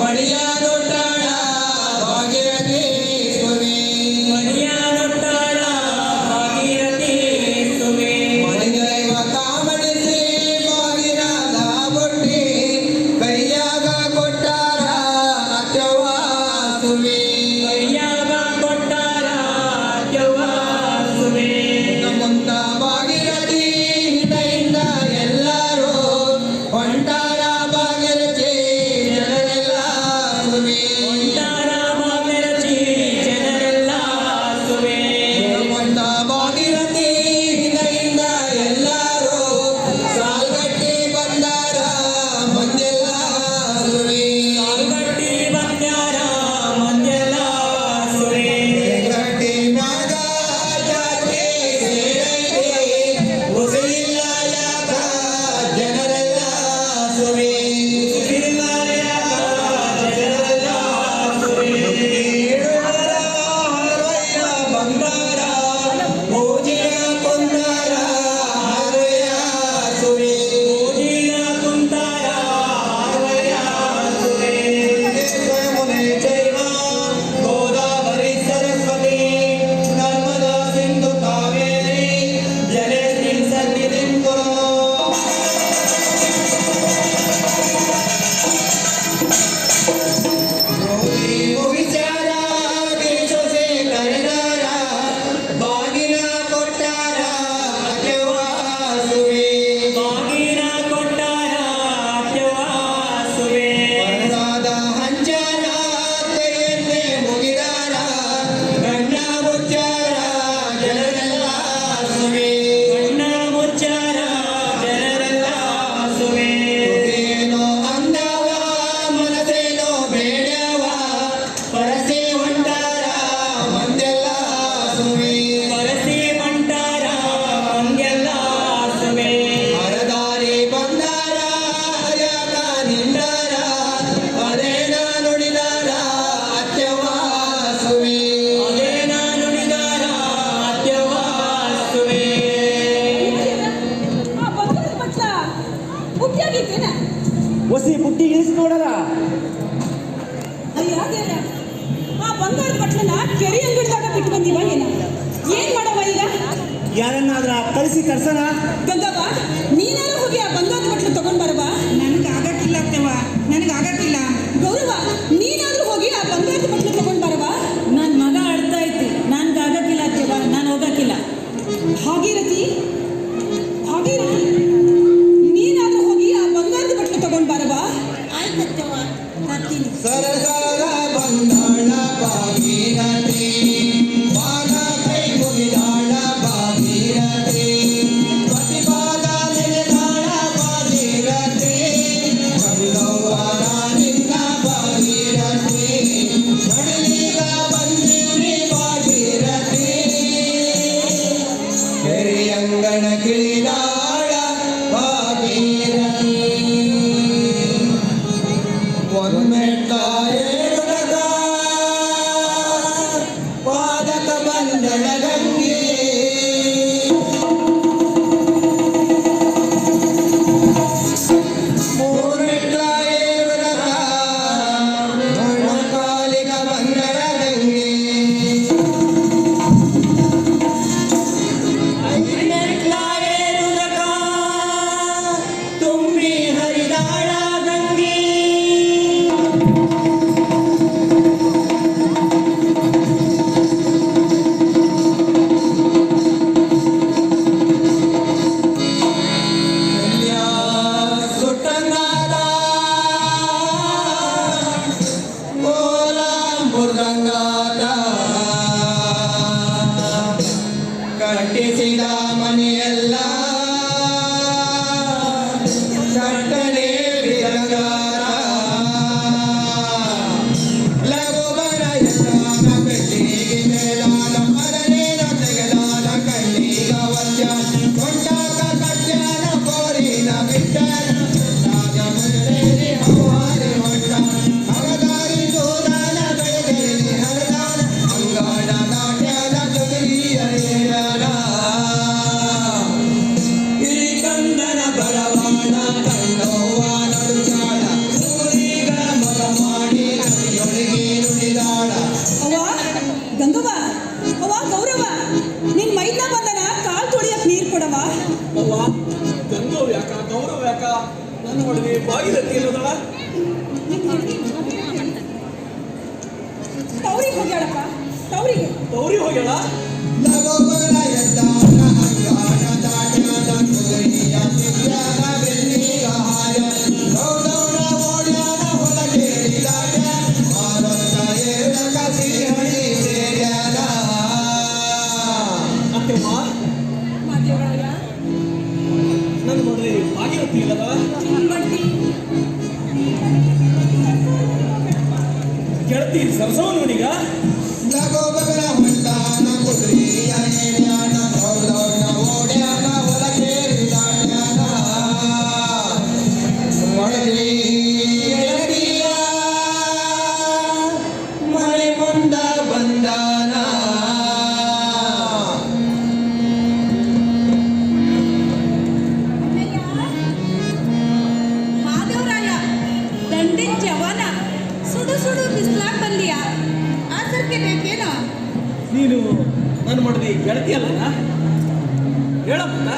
ಮಡಿಯ ದೊಡ್ಡಾಳ ಭಾಗ್ಯವತಿ ಸುವೆ. ಮಡಿಯ ನೊಟ್ಟಾಳ ಭಾಗೀರಥಿ ಸುವೆ. ಮಣಿದೈವ ಕಾಮಡಿಸಿ ಬಾಗಿನದ ಬುಟ್ಟಿ ಕೈಯಾಗ ಕೊಟ್ಟಾರ ಅಕ್ಕವ್ವ ಸುವೆ. ಕೈಯಾಗ ಕೊಟ್ಟಾರ ಅತ್ಯವ್ವ ಸುವೆ. ಮುಂತ ಭಾಗೀರಥಿ ಹಿಂದೆಯಿಂದ ಎಲ್ಲರೂ ಹೊಂಟಾರ ಭಾಗೀರಥಿ ಜನರೆಲ್ಲ ಸುವೆ. ಹೊಂಟಾರ ಭಾಗೀರಥಿ ಜನರೆಲ್ಲ ಸುವೆ. ಮುಂತ ಭಾಗೀರಥಿ ಹಿಂದೆಯಿಂದ ಎಲ್ಲರೂ ಸಾಲ್ಗಟ್ಟಿ ಬಂದಾರ ಮಂದೆಲ್ಲ ಸುವೆ. ಸಾಲ್ಗಟ್ಟಿ ಬಂದ್ಯಾರ ಮಂದ್ಯೆಲ್ಲ ಕಳಿಸಿ ಕರ್ಸೋಣ. ಗಂಗವ್ವ ನೀನಾರು ಹೋಗಿ ಆ ಬಂಗಾರದ ಬಟ್ಲು ತಗೊಂಡ್ ಬರವಾ. ನನಗೆ ಆಗಕ್ಕಿಲ್ಲ ಅತ್ತೆವ, ನನಗೆ ಆಗಕ್ಕಿಲ್ಲ. ಗೌರವ ನೀನಾದ್ರೂ ಹೋಗಿ ಆ ಬಂಗಾರದ ಬಟ್ಲು ತಗೊಂಡ್ ಬರವಾ. ನನ್ನ ಮಗ ಅಳ್ತಾ ಐತಿ, ನನ್ಗೆ ಆಗಕ್ಕಿಲ್ಲ ಅತ್ತೆವ, ನಾನು ಹೋಗಕ್ಕಿಲ್ಲ. ಭಾಗೀರಥಿ ಭಾಗೀರಥಿ ನೀನಾದ್ರೂ ಹೋಗಿ ಆ ಬಂಗಾರದ ಬಟ್ಲು ತಗೊಂಡ್ ಬರವಾ. ಆಯ್ತು ಅತ್ತೆವ, ಬರ್ತೀನಿ. ಸರಸರ ಬಂದಾಳ ಭಾಗೀರಥಿ, ವಾನ ಕೈ ಮುಗಿದಾಳ ಭಾಗೀರಥಿ, ಪ್ರತಿಪಾದ ನೆನೆದಾಳ ಭಾಗೀರಥಿ, ಗಂಗವ್ವರ ನಿನ್ನ ಭಾಗೀರಥಿ, ಮಡಿಲಿಗ ಬಂದಿವ್ರಿ ಭಾಗೀರಥಿ, ಕೆರೆಯಂಗಣ ಕಿಳಿದಾಳ ಭಾಗೀರಥಿ, ಒಮ್ಮೆಟ್ಟಾಯೇರುನಗ ಪಾದಕ ಬಂದಳ ಗಂಗೆ, ಮೂರ್ಮೆಟ್ಲಾಯೇರುನಗ ಕಾಲಿಗ ಬಂದಳ ಗಂಗೆ, ಐದೆಟ್ಲಾಯೇರುನಗ ತುಂಬಿ ಹರಿದಾಳ ಗಂಗೆ, ಸುಟ್ಟಂಗಾದ ಕೋಲ ಮೃದಂಗಾದ ಕಟ್ಟಿಸಿದ ಮನೆಯೆಲ್ಲ ಕಟ್ಟನೆ ಬಿರಂಗಾರ, ಲಘುಬನ ಎಲ್ಲಾನ ಬೆಟ್ಟಿಗೆ ಮೇಲಾನ ಮರನೇನ ತೆಗೆದಾನ ಕಣ್ಣಿಗ ವಜ್ಜ, ಕೊಂಡಾಕ ಕಟ್ಟಾನ ಕೋರಿನ ಬಿಟ್ಟನ ರಾಜ ಮನೆಯಲ್ಲಿ ಹವಾರಿ ಹೊಟ್ಟ, ಹರದಾರಿ ಜೋದಾನ ಬೆಳಗಲಿ ಹರದಾನ ಅಂಗಾಡ ನಾಟ್ಯನ ಜಗಲಿಯ ಏರನ, ಹಿರಿಕಂದನ ಬರವಾಣ ಕಣ್ಣವ್ವ ನಡುಚಾಳ, ಊರಿಗಳ ಮಗ ಮಾಡಿ ನದಿಯೊಳಗೆ ನುಡಿದಾಳ. ಅವ್ವ ಗಂಗವ್ವ ಅವ್ವ ಗೌರವ ನಿನ್ ಮೈದ್ನ ಬಂದನ ಕಾಲ್ ತೊಳಿಯಕ್ ನೀರ್ ಕೊಡವಾ. ಅವ್ವ ಗಂಗವ್ ಯಾಕ ಗೌರವ ಯಾಕ ನನ್ನ ಒಡವೆ ಭಾಗೀರಥಿ ಇಲ್ಲದಳ. ತವ್ರಿಗೆ ಹೋಗ್ಯಾಳಪ್ಪ, ತವ್ರಿಗೆ. ಗೌರಿ ಹೋಗ್ಯಾಳ. ಲಘುಬನ ಎದ್ದಾನ ಅಂಗಾಡ ದಾಟ್ಯಾನ ಕುದುರೆಯ ಚಿತ್ಯಾನ ಬೆನ್ನಿಗ ಹಾರ, ದೌಡೌಡ ಓಡ್ಯಾನ ಹೊಲಗೇರಿ ದಾಟ್ಯಾನ, ಮಾರೊತ್ತ ಏರಕ ಸಿರಿಹಳ್ಳಿ ಸೇರ್ಯಾನ. ಅತ್ತೆಮ್ಮ ಮಾದೇವರಾಯ ನನ್ನ ಒಡವೆ ಭಾಗೀರಥಿ ಇಲ್ಲದಳ. ಗೆಳತಿ ಸರಸವ ನೋಡಿಗ. ಲಘುಬನ ಹೊಂಟಾನ ಕುದುರೆಯ ಏರ್ಯಾನ, ದೌಡೌಡ ಓಡ್ಯಾನ ಹೊಲಗೇರಿ ದಾಟ್ಯಾನ, ಒಳಗೆ ಎಡಡಿಯ ಮನೆ ಮುಂದ ಬಂದಾನ. ಮಾದೇವರಾಯ ದಂಡಿನ ಜವಾನ ಸುಡು ಸುಡು ಬಿಸ್ಲಾಗ್ ಬಂದಿಯ ಆಸರ್ಕೆ ಬೇಕೇನೋ. ನೀನು ನನ್ನ ಮಾಡಿದ ಗೆಳತಿ ಅಲ್ಲ ಹೇಳಪ್ಪ,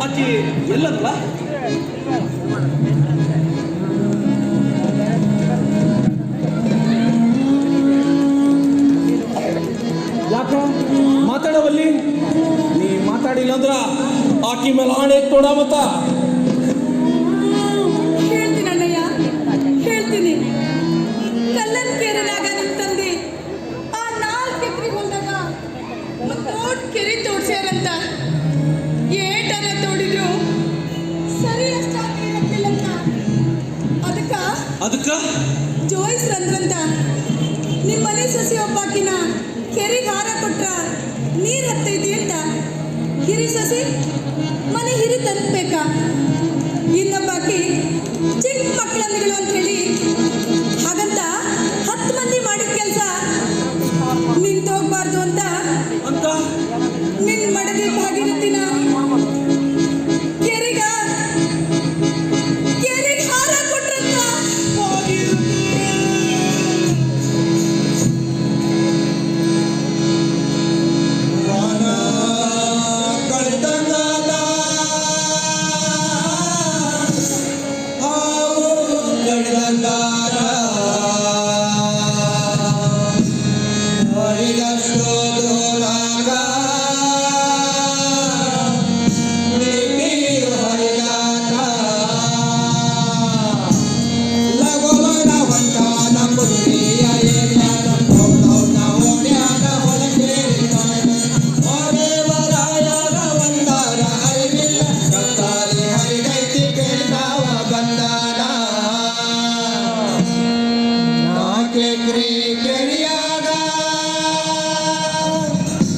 ಆಕೆ ಎಲ್ಲದಲ್ಲ. ಯಾಕ ಮಾತಾಡವಲ್ಲಿ? ನೀ ಮಾತಾಡಿಲ್ಲ ಅಂದ್ರ ಆಕಿ ಮೇಲೆ ಆಣೆ ಕೊಡ ಮತ್ತ. ಹೇಳ್ತೀನಿ ಅಣ್ಣಯ್ಯ ಹೇಳ್ತೀನಿ. ಕಲ್ಲನ್ ಕೆರೆದಾಗ ನಿಮ್ ತಂದೆ ಆ 4 ಎಕರೆ ಹೊಲ್ದಾಗ ಒಂದ್ ದೊಡ್ಡ ಕೆರೆ ತೋಡ್ಸ್ಯಾರಂತ. ಏಟನ ತೋಡಿದ್ರು ಸರಿ ಅಷ್ಟಾಗಿ ಹೇಳಕ್ಕಿಲ್ಲಂತ. ಅದಕ್ಕ ಜೋಯಿಸ್ ರಂದ್ರಂತ ನಿಮ್ಮ ಮನೆ ಸಸಿ ಒಬ್ಬಾಕಿನ ಕೆರೆಗೆ ಹಾರ ಕೊಟ್ರ ನೀರ್ ಹತ್ತೈತಿ ಅಂತ ಹಿರಿ ಸಸಿ ಮನೆ ಹಿರಿ ತಲುಪಬೇಕಾ. ಇನ್ನೊಬ್ಬಾಕಿ ಚಿಕ್ಕ ಮಕ್ಕಳಂದಿಗಳು ಅಂತ ಹೇಳಿ ಹಾಗಂತ 10 ಮಂದಿ ಮಾಡಿದ ಕೆಲಸ ನಿಂತು ಹೋಗ್ಬಾರ್ದು ಅಂತ ನಿನ್ ಮಡದಿ ಭಾಗೀರಥಿನ ಕೆರೆಗೆ ಹಾರ ಕೊಟ್ರಂತ. ವಾನ ಕಳ್ತಂಗ ಹರಿದಷ್ಟು ದೂರಾಗ ನೀರು ಹರಿದಾಕ ಲಗೋಲನ ಹೊಂಟಾನ ಪುತ್ರಿಯ ಏನ್ಯಾನ ಹೋಗ್ತವ್ನ ಓಡ್ಯಾನ ಹೊಲಕೇರಿದಾನ ದೇವರಾಯಗ ಒಂದಾರ ಅರಿವಿಲ್ಲ ಕತ್ತಾಲಿ ಹರಿದೈತಿ ಕೇಳ್ತಾವ ಬಂದಾನ ನಾಕೆ ಕ್ರೀ ಕೆರಿಯಾಗ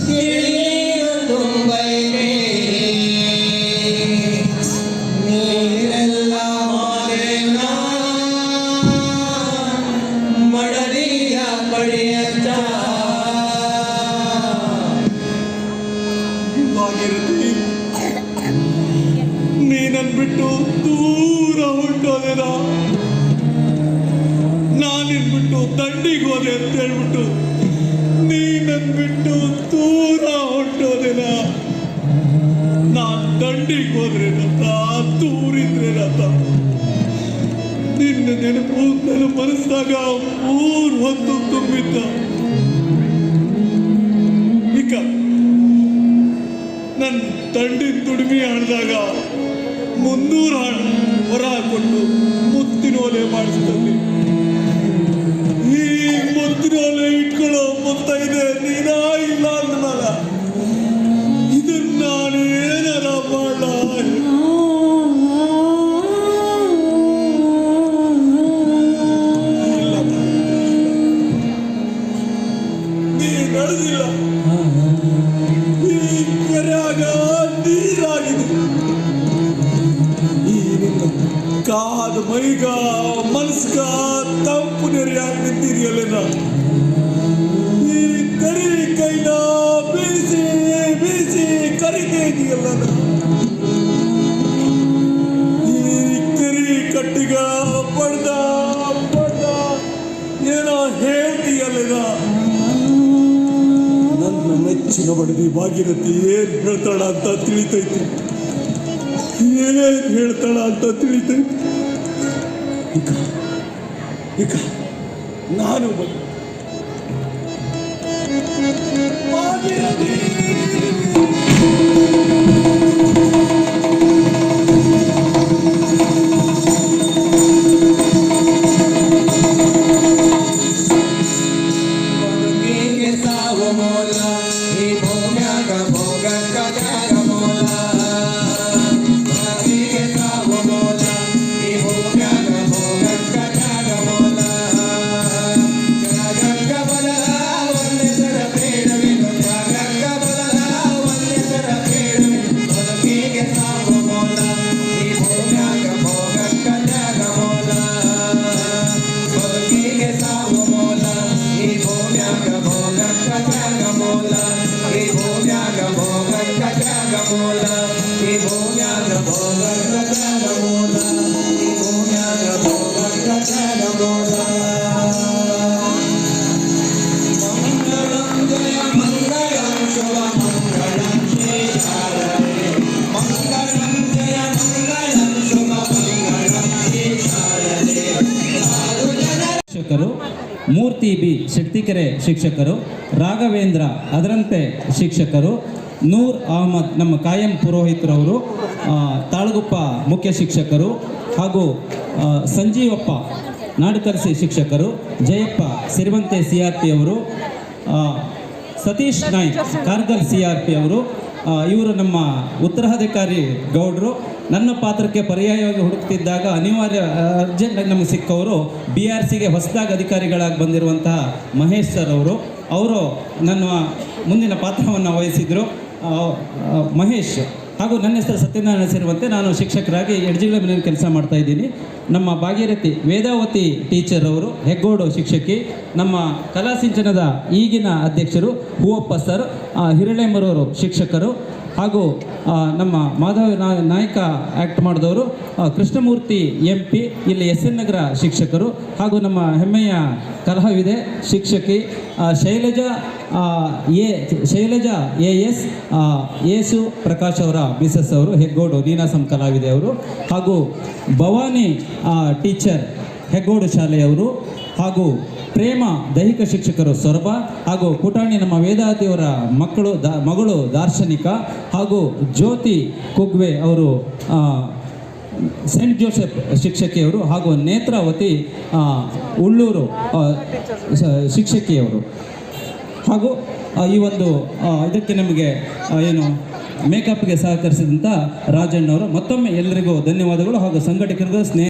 ಕಿಳಿನೀರು ತುಂಬೈತೆ ನೀರೆಲ್ಲ ಮಾರೇನ ಮಡದಿಯ ಪಡೆಯಂತ ಭಾಗೀರಥಿ ನೀನನ್ ಬಿಟ್ಟು ದೂರ ಹೊಂಟೋದೇನ ನಾನಿನ್ ಬಿಟ್ಟು ದಂಡಿಗೆ ಹೋದೆ ಅಂತ ಹೇಳ್ಬಿಟ್ಟು ನೀನನ್ ಬಿಟ್ಟು ದೂರ ಹೊಂಟೋದೇನ ನಾನ್ ದಂಡಿಗೆ ಹೋದ್ರೇನಂತ ದೂರಿದ್ರೇನಂತ ನಿನ್ನ ನೆನಪು ನನ್ನ ಮನಸ್ಸಾಗ 3 ಹೊತ್ತು ತುಂಬಿದ್ದ ಈಗ ನನ್ನ ತಂಡಿ ದುಡಿಮೆ ಆಡಿದಾಗ 300 ಹೊರ ಕೊಟ್ಟು ಮುತ್ತಿನೋಲೆ ಮಾಡಿಸಿದಲ್ಲಿ ಈ ಮುತ್ತಿನೋಲೆ ಇಟ್ಕೊಳ್ಳೋ ಮುತ್ತೈದೆ ನೀನಾ ಇಲ್ಲ ಅಂದಲ್ಲ ಇದನ್ನ ನಾನೇನಾರ ಮಾಡ ಇಲ್ಲ ನೀ ನಡೆದಿಲ್ಲ ಈ ಕೆರೆಯಾಗ ನೀರಾಗಿದೆ ಈ ನಿನ್ನ ಕಾದ ಮೈಗ ಮನಸ್ಗ ತಂಪು ನೆರೆಯಾಗಿ ನಿಂತಿದೆಯಲ್ಲ ಈ ಕರಿ ಕೈನ ಬೀಸಿ ಬೀಸಿ ಕರಿತಾ ಇದೆಯಲ್ಲ ಈ ಕರಿ ಕಟ್ಟಿಗ ಪಡ್ದ ಪಡ್ದ ಏನೋ ಹೇಳ್ತೀಯಲ್ಲ ನನ್ನ ಮೆಚ್ಚಿನ ಬಡದಿ ಭಾಗೀರಥಿ ಏನ್ ಹೇಳ್ತಾಳ ಅಂತ ತಿಳಿತೈತಿ ಏನ್ ಹೇಳ್ತಾಳ ಅಂತ ತಿಳಿತೈತಿ ಈಗ ಈಗ ನಾನು ಭಾಗೀರಥಿ ಬದುಕಿಗೆ ಸಾವು ಮೂಲ ಈ ಭೂಮ್ಯಾಗ ಭೋಗಕ್ಕ ಜಾಗ ಮೂಲ ಬದುಕಿಗೆ ಸಾವು ಮೂಲ ಈ ಭೂಮ್ಯಾಗ ಭೋಗಕ್ಕ ಜಾಗ ಮೂಲ ಜಾಗಕ್ಕ ಬದಲ ಒಂದೆಸರ ಬೇಡವೆನು ಜಾಗಕ್ಕ ಬದಲ ಒಂದೆಸರ ಬೇಡವೆನು ಬದುಕಿಗೆ ಸಾವು ಮೂಲ ಈ ಭೂಮ್ಯಾಗ ಭೋಗಕ್ಕ ಜಾಗ ಮೂಲ ಬದುಕಿಗೆ ಸಾವು ಮೂಲ ಈ ಭೂಮ್ಯಾಗ ಭೋಗಕ್ಕ ಜಾಗ ಮೂಲ ಈ ಭೂಮ್ಯಾಗ ಭೋಗಕ್ಕ ಜಾಗ ಮೂಲ ಈ ಭೂಮ್ಯಾಗ ಭೋಗಕ್ಕ ಜಾಗ ಮೂಲ ಈ ಭೂಮ್ಯಾಗ ಭೋಗಕ್ಕ ಜಾಗ ಮೂಲ ಮಂಗಳಂ ಜಯ ಮಂಗಳಂ ಶುಭ ಮಂಗಳಂ ಶ್ರೀ ಶಾರದೆ ಮಂಗಳಂ ಜಯ ಮಂಗಳಂ ಶುಭ ಮಂಗಳಂ ಶ್ರೀ ಶಾರದೆ ಸಾಧು ಜನ ಶಿಕ್ಷಕರು ಮೂರ್ತಿ ಬಿ ಶೆಟ್ಟಿಕೆರೆ ಶಿಕ್ಷಕರು, ರಾಘವೇಂದ್ರ ಅದರಂತೆ ಶಿಕ್ಷಕರು, ನೂರ್ ಅಹಮದ್ ನಮ್ಮ ಕಾಯಂ ಪುರೋಹಿತರವರು, ತಾಳಗುಪ್ಪ ಮುಖ್ಯ ಶಿಕ್ಷಕರು ಹಾಗೂ ಸಂಜೀವಪ್ಪ ನಾಡಕರ್ಸಿ ಶಿಕ್ಷಕರು, ಜಯಪ್ಪ ಸಿರಿವಂತೆ CRP ಅವರು, ಸತೀಶ್ ನಾಯ್ಕ್ ಕಾರ್ಗಲ್ CRP ಅವರು, ಇವರು ನಮ್ಮ ಉತ್ತರಾಧಿಕಾರಿ ಗೌಡ್ರು. ನನ್ನ ಪಾತ್ರಕ್ಕೆ ಪರ್ಯಾಯವಾಗಿ ಹುಡುಕ್ತಿದ್ದಾಗ ಅನಿವಾರ್ಯ ಅರ್ಜೆಂಟಾಗಿ ನಮಗೆ ಸಿಕ್ಕವರು BRCಗೆ ಹೊಸದಾಗಿ ಅಧಿಕಾರಿಗಳಾಗಿ ಬಂದಿರುವಂತಹ ಮಹೇಶ್ ಸರ್ ಅವರು ನನ್ನ ಮುಂದಿನ ಪಾತ್ರವನ್ನು ವಹಿಸಿದರು. ಮಹೇಶ್ ಹಾಗೂ ನನ್ನ ಹೆಸರು ಸತ್ಯನಾರಾಯಣ ಸೇರುವಂತೆ ನಾನು ಶಿಕ್ಷಕರಾಗಿ ಎಡ್ಜಿಗಳ ಮನೆಯಲ್ಲಿ ಕೆಲಸ ಮಾಡ್ತಾ ಇದ್ದೀನಿ. ನಮ್ಮ ಭಾಗೀರಥಿ ವೇದಾವತಿ ಟೀಚರ್ ಅವರು, ಹೆಗ್ಗೋಡು ಶಿಕ್ಷಕಿ, ನಮ್ಮ ಕಲಾಸಿಂಚನದ ಈಗಿನ ಅಧ್ಯಕ್ಷರು ಹೂವಪ್ಪ ಸರ್, ಹಿರಳೆಂಬರವರು ಶಿಕ್ಷಕರು, ಹಾಗೂ ನಮ್ಮ ಮಾಧವ ನಾಯಕ ಆ್ಯಕ್ಟ್ ಮಾಡಿದವರು ಕೃಷ್ಣಮೂರ್ತಿ MP, ಇಲ್ಲಿ SN ನಗರ ಶಿಕ್ಷಕರು, ಹಾಗೂ ನಮ್ಮ ಹೆಮ್ಮೆಯ ಕಲಹವಿದೆ ಶಿಕ್ಷಕಿ ಶೈಲಜಾ AS, ಯೇಸು ಪ್ರಕಾಶ್ ಅವರ ಮಿಸಸ್ ಅವರು, ಹೆಗ್ಗೋಡು ನೀನಾಸಂ ಕಲಾವಿದೆ ಅವರು, ಹಾಗೂ ಭವಾನಿ ಟೀಚರ್ ಹೆಗ್ಗೋಡು ಶಾಲೆಯವರು, ಹಾಗೂ ಪ್ರೇಮ ದೈಹಿಕ ಶಿಕ್ಷಕರು ಸೊರಬ, ಹಾಗೂ ಪುಟಾಣಿ ನಮ್ಮ ವೇದಾವತಿಯವರ ಮಗಳು ದಾರ್ಶನಿಕ, ಹಾಗೂ ಜ್ಯೋತಿ ಕುಗ್ವೆ ಅವರು ಸೆಂಟ್ ಜೋಸೆಫ್ ಶಿಕ್ಷಕಿಯವರು, ಹಾಗೂ ನೇತ್ರಾವತಿ ಉಳ್ಳೂರು ಶಿಕ್ಷಕಿಯವರು, ಹಾಗೂ ಈ ಒಂದು ಇದಕ್ಕೆ ನಮಗೆ ಏನು ಮೇಕಪ್ಗೆ ಸಹಕರಿಸಿದಂಥ ರಾಜಣ್ಣವರು. ಮತ್ತೊಮ್ಮೆ ಎಲ್ಲರಿಗೂ ಧನ್ಯವಾದಗಳು ಹಾಗೂ ಸಂಘಟಕರಿಗೂ ಸ್ನೇಹ